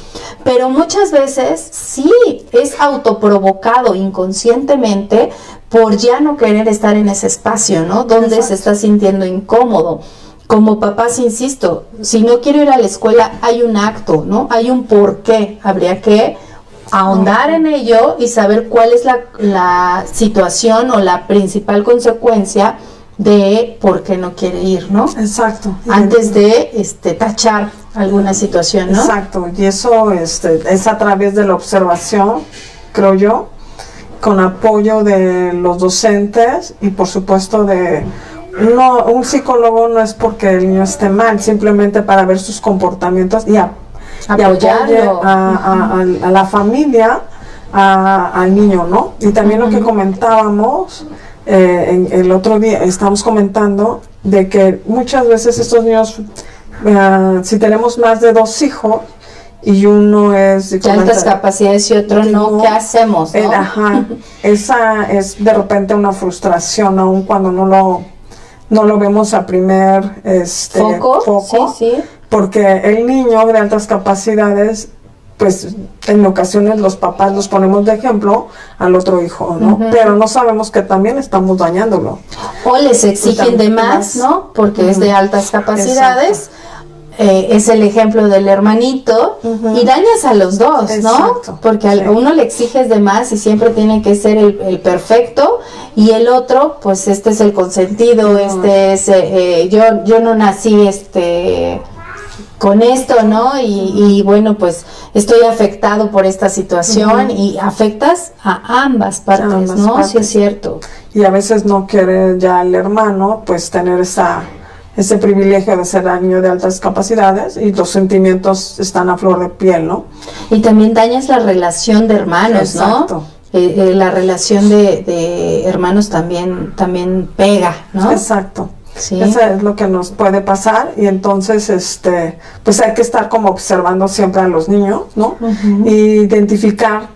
pero muchas veces sí es autoprovocado inconscientemente por ya no querer estar en ese espacio, ¿no? Donde se está sintiendo incómodo. Como papás, insisto, si no quiero ir a la escuela, hay un acto, ¿no? Hay un porqué, habría que ahondar en ello y saber cuál es la situación o la principal consecuencia de por qué no quiere ir, ¿no? Exacto. Antes de tachar alguna situación, ¿no? Exacto, y eso es a través de la observación, creo yo, con apoyo de los docentes y por supuesto un psicólogo no es porque el niño esté mal, simplemente para ver sus comportamientos y apoyarlo a la familia, al niño, ¿no? Y también lo que comentábamos el otro día, estamos comentando de que muchas veces estos niños, si tenemos más de 2 hijos y uno es de altas capacidades y otro no, ¿qué hacemos? ¿No? Esa es de repente una frustración, aun cuando no lo vemos a primer foco. Sí. Porque el niño de altas capacidades, pues en ocasiones los papás los ponemos de ejemplo al otro hijo, ¿no? Pero no sabemos que también estamos dañándolo. O les exigen de más, ¿no? Porque es de altas capacidades. Es el ejemplo del hermanito y dañas a los dos, ¿no? Porque a uno le exiges de más y siempre tiene que ser el perfecto y el otro, pues este es el consentido, yo no nací con esto, ¿no? Y bueno, pues estoy afectado por esta situación y afectas a ambas partes, ¿no? Sí, es cierto. Y a veces no quiere ya el hermano, pues tener ese privilegio de ser niño de altas capacidades y los sentimientos están a flor de piel, ¿no? Y también dañas la relación de hermanos, ¿no? La relación de hermanos también pega, ¿no? Exacto. Sí. Eso es lo que nos puede pasar y entonces pues hay que estar como observando siempre a los niños, ¿no? Y identificar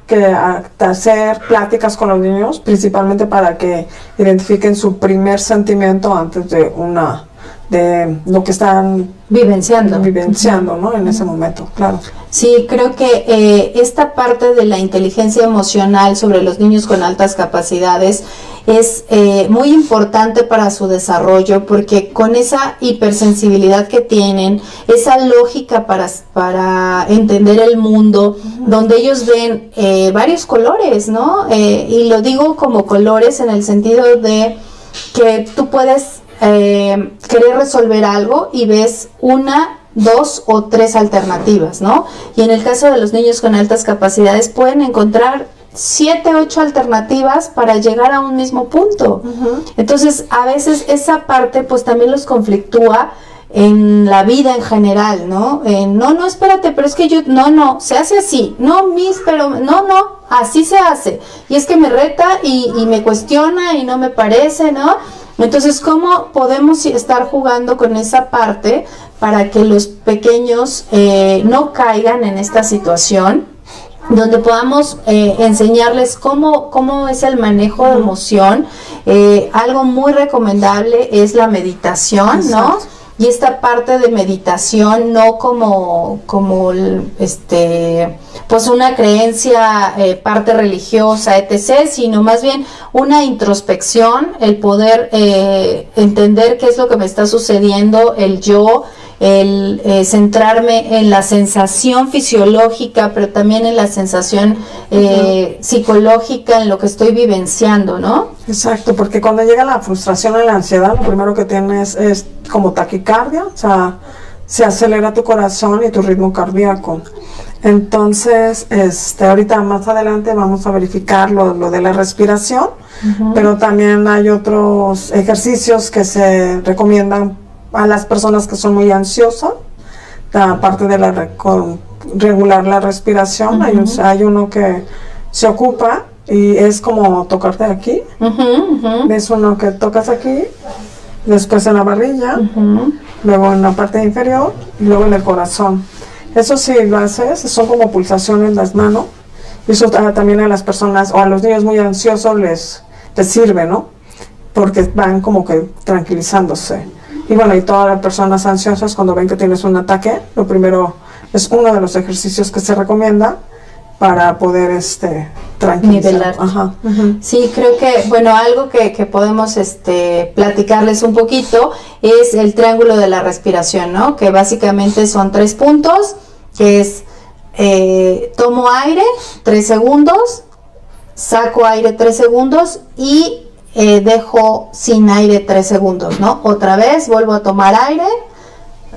hacer pláticas con los niños principalmente para que identifiquen su primer sentimiento antes de lo que están vivenciando, ¿no? En ese momento, claro. Sí, creo que esta parte de la inteligencia emocional sobre los niños con altas capacidades es muy importante para su desarrollo, porque con esa hipersensibilidad que tienen, esa lógica para entender el mundo, donde ellos ven varios colores, ¿no? Y lo digo como colores en el sentido de que tú puedes querer resolver algo y ves 1, 2 o 3 alternativas, ¿no? Y en el caso de los niños con altas capacidades pueden encontrar 7, 8 alternativas para llegar a un mismo punto. Entonces, a veces esa parte pues también los conflictúa en la vida en general, ¿no? No, espérate, pero es que no, se hace así, pero así se hace. Y es que me reta y me cuestiona y no me parece, ¿no? Entonces, ¿cómo podemos estar jugando con esa parte para que los pequeños no caigan en esta situación, donde podamos enseñarles cómo es el manejo de emoción? Algo muy recomendable es la meditación, ¿no? y esta parte de meditación no como pues una creencia, parte religiosa, etc., sino más bien una introspección, el poder entender qué es lo que me está sucediendo, el yo, el centrarme en la sensación fisiológica, pero también en la sensación psicológica, en lo que estoy vivenciando, ¿no? Exacto, porque cuando llega la frustración y la ansiedad, lo primero que tienes es como taquicardia, o sea, se acelera tu corazón y tu ritmo cardíaco. Entonces, ahorita más adelante vamos a verificar lo de la respiración, pero también hay otros ejercicios que se recomiendan a las personas que son muy ansiosas, aparte de regular la respiración. Hay uno que se ocupa y es como tocarte aquí. Es uno que tocas aquí, después en la barbilla, luego en la parte inferior y luego en el corazón. Eso sí lo haces, son como pulsaciones en las manos, y eso también a las personas o a los niños muy ansiosos les sirve, ¿no? Porque van como que tranquilizándose. Y bueno, y todas las personas ansiosas, cuando ven que tienes un ataque, lo primero es uno de los ejercicios que se recomienda para poder tranquilizar. Sí, creo que, bueno, algo que podemos platicarles un poquito es el triángulo de la respiración, ¿no? Que básicamente son 3 puntos, que es tomo aire 3 segundos, saco aire 3 segundos y dejo sin aire 3 segundos, ¿no? Otra vez vuelvo a tomar aire,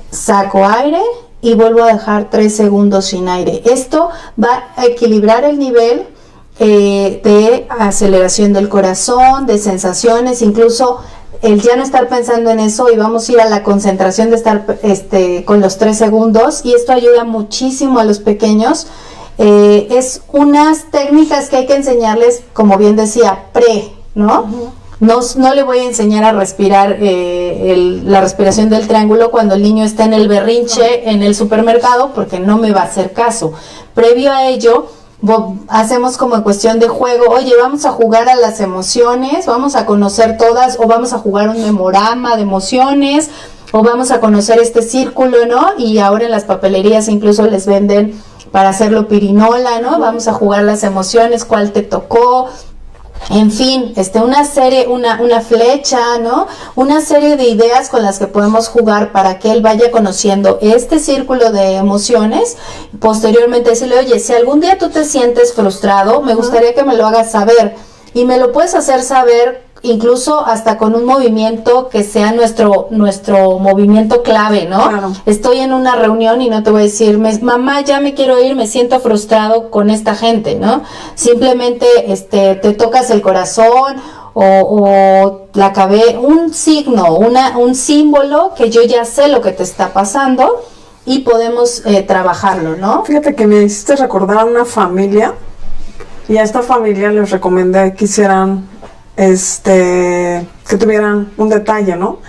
saco aire y vuelvo a dejar 3 segundos sin aire. Esto va a equilibrar el nivel de aceleración del corazón, de sensaciones, incluso el ya no estar pensando en eso, y vamos a ir a la concentración de estar con los 3 segundos, y esto ayuda muchísimo a los pequeños. Es unas técnicas que hay que enseñarles, como bien decía, ¿no? No le voy a enseñar a respirar la respiración del triángulo cuando el niño está en el berrinche en el supermercado, porque no me va a hacer caso. Previo a ello, hacemos como en cuestión de juego, oye, vamos a jugar a las emociones, vamos a conocer todas, o vamos a jugar un memorama de emociones, o vamos a conocer este círculo, ¿no? Y ahora en las papelerías incluso les venden para hacerlo pirinola, ¿no? Vamos a jugar las emociones, cuál te tocó. En fin, una serie, una flecha, ¿no? Una serie de ideas con las que podemos jugar para que él vaya conociendo este círculo de emociones. Posteriormente decirle, oye, si algún día tú te sientes frustrado, me gustaría que me lo hagas saber. Y me lo puedes hacer saber incluso hasta con un movimiento que sea nuestro movimiento clave, ¿no? Claro. Estoy en una reunión y no te voy a decir, mamá, ya me quiero ir, me siento frustrado con esta gente, ¿no? Simplemente te tocas el corazón o la cabeza, un signo, un símbolo que yo ya sé lo que te está pasando y podemos trabajarlo, ¿no? Fíjate que me hiciste recordar a una familia, y a esta familia les recomendé que hicieran que tuvieran un detalle, ¿no?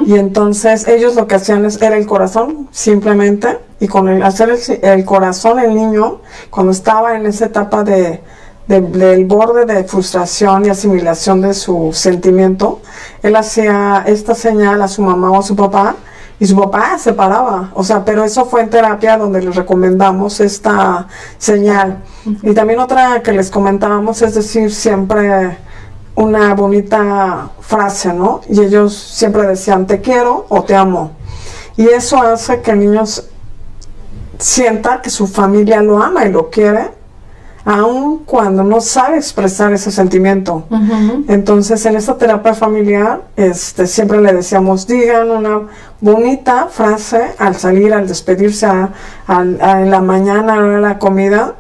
Y entonces ellos lo que hacían era el corazón, simplemente, y con hacer el corazón, el niño, cuando estaba en esa etapa del borde de frustración y asimilación de su sentimiento, él hacía esta señal a su mamá o a su papá, y su papá se paraba, o sea, pero eso fue en terapia donde les recomendamos esta señal. Y también otra que les comentábamos es decir siempre una bonita frase, ¿no? Y ellos siempre decían, te quiero o te amo. Y eso hace que el niño sienta que su familia lo ama y lo quiere, aun cuando no sabe expresar ese sentimiento. Entonces, en esta terapia familiar, siempre le decíamos, digan una bonita frase al salir, al despedirse en la mañana, a la hora de la comida.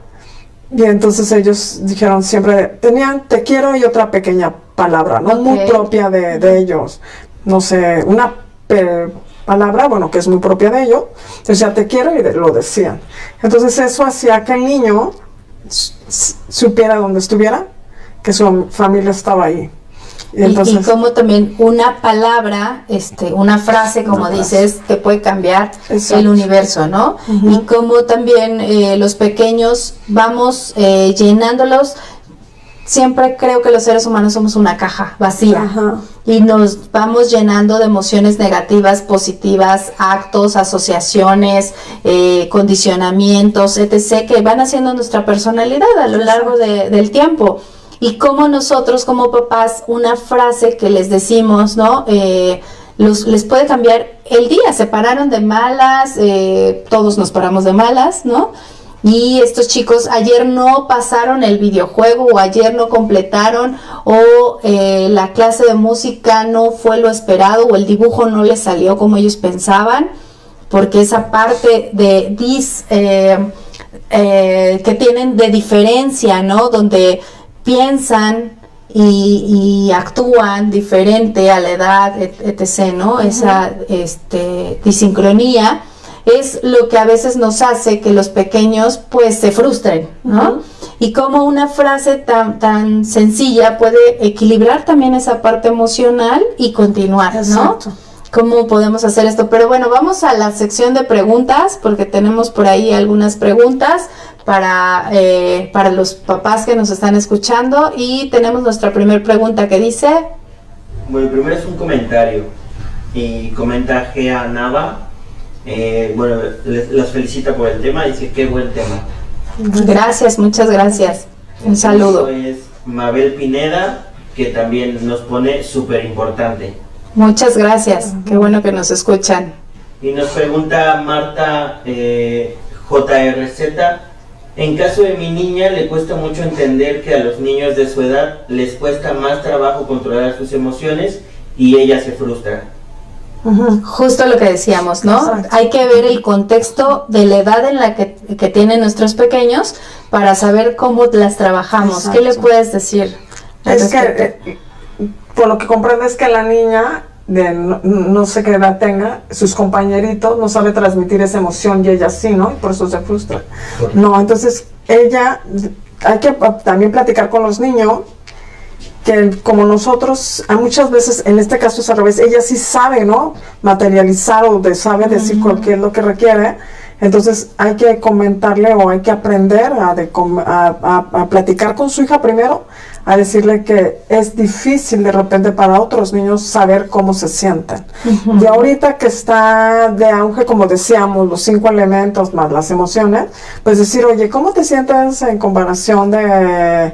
Y entonces ellos dijeron siempre, tenían te quiero y otra pequeña palabra, ¿no? Muy propia de ellos. No sé, una palabra, bueno, que es muy propia de ellos. Entonces ya te quiero y lo decían. Entonces eso hacía que el niño supiera dónde estuviera, que su familia estaba ahí. Entonces, y como también una palabra, una frase, como dices, te puede cambiar el universo, ¿no? Y como también los pequeños vamos llenándolos siempre creo que los seres humanos somos una caja vacía. Ajá. Y nos vamos llenando de emociones negativas, positivas, actos, asociaciones, condicionamientos, etc., que van haciendo nuestra personalidad a lo largo del tiempo. Y como nosotros, como papás, una frase que les decimos, ¿no? Les puede cambiar el día. Se pararon de malas, todos nos paramos de malas, ¿no? Y estos chicos ayer no pasaron el videojuego, o ayer no completaron, o la clase de música no fue lo esperado, o el dibujo no les salió como ellos pensaban, porque esa parte de que tienen de diferencia, ¿no? Donde piensan y actúan diferente a la edad, etc., ¿no? Esa disincronía es lo que a veces nos hace que los pequeños pues se frustren, ¿no? Y como una frase tan sencilla puede equilibrar también esa parte emocional y continuar, ¿no? Exacto. ¿Cómo podemos hacer esto? Pero bueno, vamos a la sección de preguntas, porque tenemos por ahí algunas preguntas para los papás que nos están escuchando, y tenemos nuestra primera pregunta que dice... Bueno, primero es un comentario, y comenta Gea Nava. Bueno, los felicita por el tema, dice qué buen tema. Gracias, muchas gracias. Un saludo. Es Mabel Pineda, que también nos pone súper importante. Muchas gracias, qué bueno que nos escuchan. Y nos pregunta Marta JRZ, en caso de mi niña le cuesta mucho entender que a los niños de su edad les cuesta más trabajo controlar sus emociones y ella se frustra. Justo lo que decíamos, ¿no? Exacto. Hay que ver el contexto de la edad en la que tienen nuestros pequeños para saber cómo las trabajamos. Exacto. ¿Qué le puedes decir al Es respecto? que, por lo que comprendo, es que la niña, de no sé qué edad tenga, sus compañeritos no sabe transmitir esa emoción y ella sí, ¿no? Y por eso se frustra. Correcto. No, entonces ella, hay que también platicar con los niños, que como nosotros, muchas veces, en este caso es al revés, ella sí sabe, ¿no? Materializar o sabe decir qué es lo que requiere. Entonces hay que comentarle o hay que aprender a platicar con su hija primero, a decirle que es difícil de repente para otros niños saber cómo se sienten. Y ahorita que está de auge, como decíamos, los 5 elementos más las emociones, pues decir, oye, ¿cómo te sientes en comparación de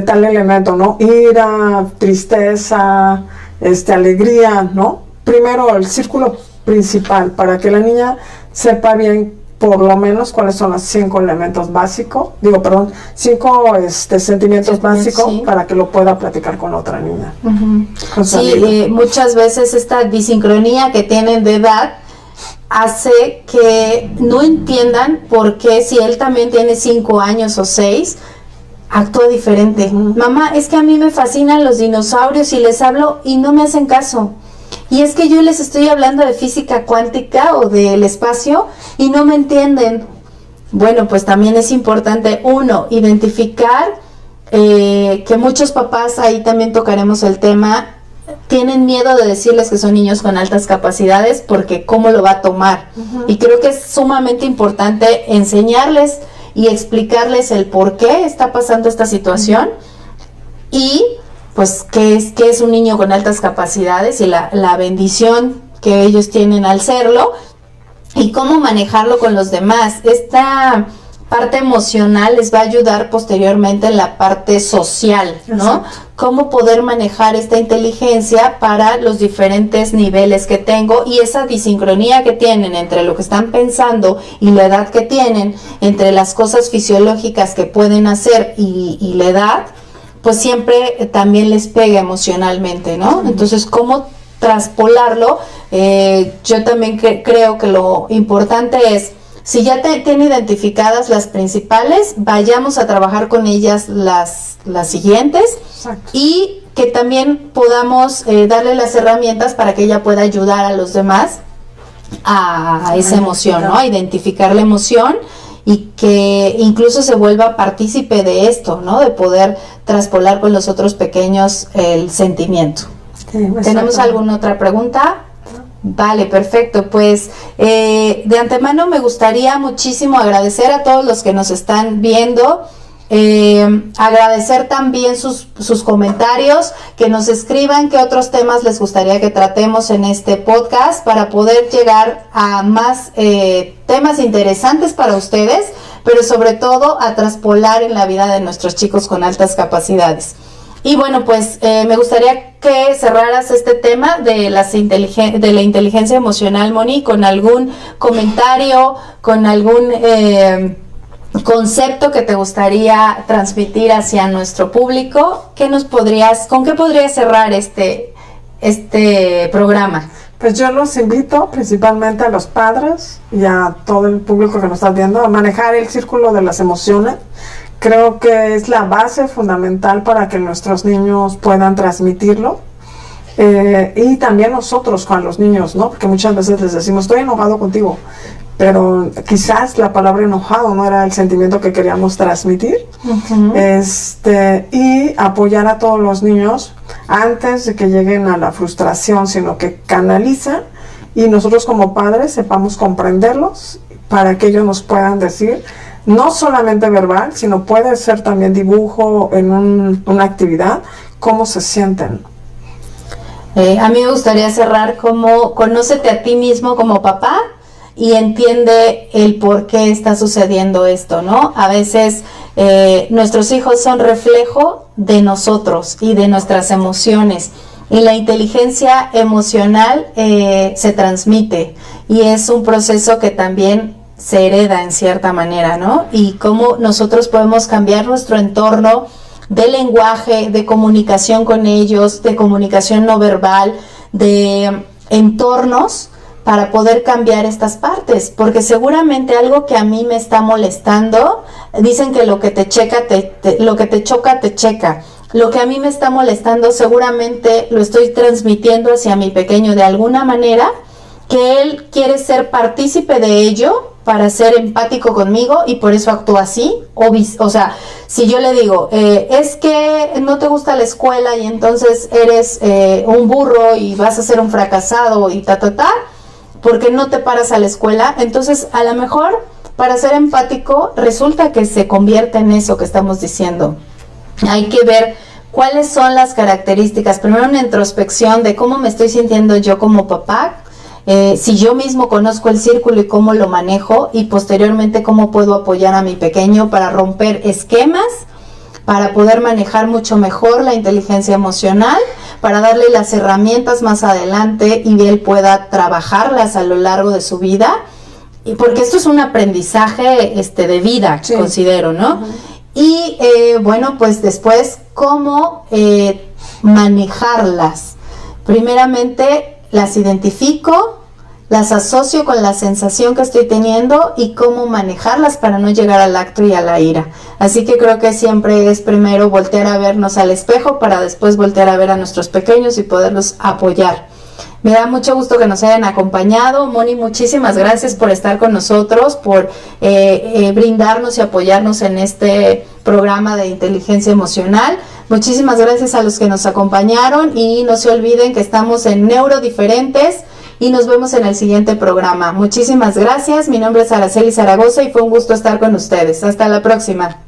tal elemento, ¿no? Ira, tristeza, alegría, ¿no? Primero el círculo principal, para que la niña sepa bien por lo menos cuáles son los 5 elementos básicos, 5 sentimientos básicos, sí, para que lo pueda platicar con otra niña. Con su Sí, amiga. muchas veces esta disincronía que tienen de edad hace que no entiendan por qué, si él también tiene 5 años o 6, actúa diferente. Mamá, es que a mí me fascinan los dinosaurios y les hablo y no me hacen caso. Y es que yo les estoy hablando de física cuántica o del espacio y no me entienden. Bueno, pues también es importante, uno, identificar que muchos papás, ahí también tocaremos el tema, tienen miedo de decirles que son niños con altas capacidades porque cómo lo va a tomar. Y creo que es sumamente importante enseñarles y explicarles el por qué está pasando esta situación y pues qué es un niño con altas capacidades y la bendición que ellos tienen al serlo y cómo manejarlo con los demás. Esta parte emocional les va a ayudar posteriormente en la parte social, ¿no? Exacto. Cómo poder manejar esta inteligencia para los diferentes niveles que tengo y esa disincronía que tienen entre lo que están pensando y la edad que tienen, entre las cosas fisiológicas que pueden hacer y la edad, pues siempre también les pega emocionalmente, ¿no? Entonces, ¿cómo traspolarlo? Yo también creo que lo importante es, si ya tiene identificadas las principales, vayamos a trabajar con ellas las siguientes. Exacto. Y que también podamos darle las herramientas para que ella pueda ayudar a los demás a esa emoción, ¿no? A identificar la emoción y que incluso se vuelva partícipe de esto, ¿no? De poder traspolar con los otros pequeños el sentimiento. Sí, ¿Tenemos alguna otra pregunta? Vale, perfecto. Pues de antemano me gustaría muchísimo agradecer a todos los que nos están viendo. agradecer también sus comentarios, que nos escriban qué otros temas les gustaría que tratemos en este podcast para poder llegar a más temas interesantes para ustedes, pero sobre todo a traspolar en la vida de nuestros chicos con altas capacidades. Y bueno, pues me gustaría que cerraras este tema de la inteligencia emocional, Moni, con algún comentario, con algún concepto que te gustaría transmitir hacia nuestro público. ¿Con qué podrías cerrar este programa? Pues yo los invito principalmente a los padres y a todo el público que nos está viendo a manejar el círculo de las emociones. Creo que es la base fundamental para que nuestros niños puedan transmitirlo. Y también nosotros con los niños, ¿no? Porque muchas veces les decimos, estoy enojado contigo, pero quizás la palabra enojado no era el sentimiento que queríamos transmitir. Uh-huh. Y apoyar a todos los niños antes de que lleguen a la frustración, sino que canalizan y nosotros como padres sepamos comprenderlos para que ellos nos puedan decir, no solamente verbal, sino puede ser también dibujo en una actividad, cómo se sienten. A mí me gustaría cerrar como conócete a ti mismo como papá y entiende el por qué está sucediendo esto, ¿no? A veces nuestros hijos son reflejo de nosotros y de nuestras emociones, y la inteligencia emocional se transmite y es un proceso que también se hereda en cierta manera, ¿no? Y cómo nosotros podemos cambiar nuestro entorno de lenguaje, de comunicación con ellos, de comunicación no verbal, de entornos, para poder cambiar estas partes, porque seguramente algo que a mí me está molestando, dicen que lo que te choca, te checa. Lo que a mí me está molestando seguramente lo estoy transmitiendo hacia mi pequeño de alguna manera, que él quiere ser partícipe de ello para ser empático conmigo y por eso actúa así. O sea, si yo le digo, es que no te gusta la escuela y entonces eres un burro y vas a ser un fracasado y porque no te paras a la escuela, entonces a lo mejor para ser empático resulta que se convierte en eso que estamos diciendo. Hay que ver cuáles son las características, primero una introspección de cómo me estoy sintiendo yo como papá, si yo mismo conozco el círculo y cómo lo manejo, y posteriormente cómo puedo apoyar a mi pequeño para romper esquemas, para poder manejar mucho mejor la inteligencia emocional, para darle las herramientas más adelante y él pueda trabajarlas a lo largo de su vida, y porque esto es un aprendizaje de vida, sí, considero, ¿no? Uh-huh. Y bueno, pues después, ¿cómo manejarlas? Primeramente, las identifico, las asocio con la sensación que estoy teniendo y cómo manejarlas para no llegar al acto y a la ira. Así que creo que siempre es primero voltear a vernos al espejo para después voltear a ver a nuestros pequeños y poderlos apoyar. Me da mucho gusto que nos hayan acompañado. Moni, muchísimas gracias por estar con nosotros, por brindarnos y apoyarnos en este programa de inteligencia emocional. Muchísimas gracias a los que nos acompañaron y no se olviden que estamos en Neurodiferentes y nos vemos en el siguiente programa. Muchísimas gracias. Mi nombre es Araceli Zaragoza y fue un gusto estar con ustedes. Hasta la próxima.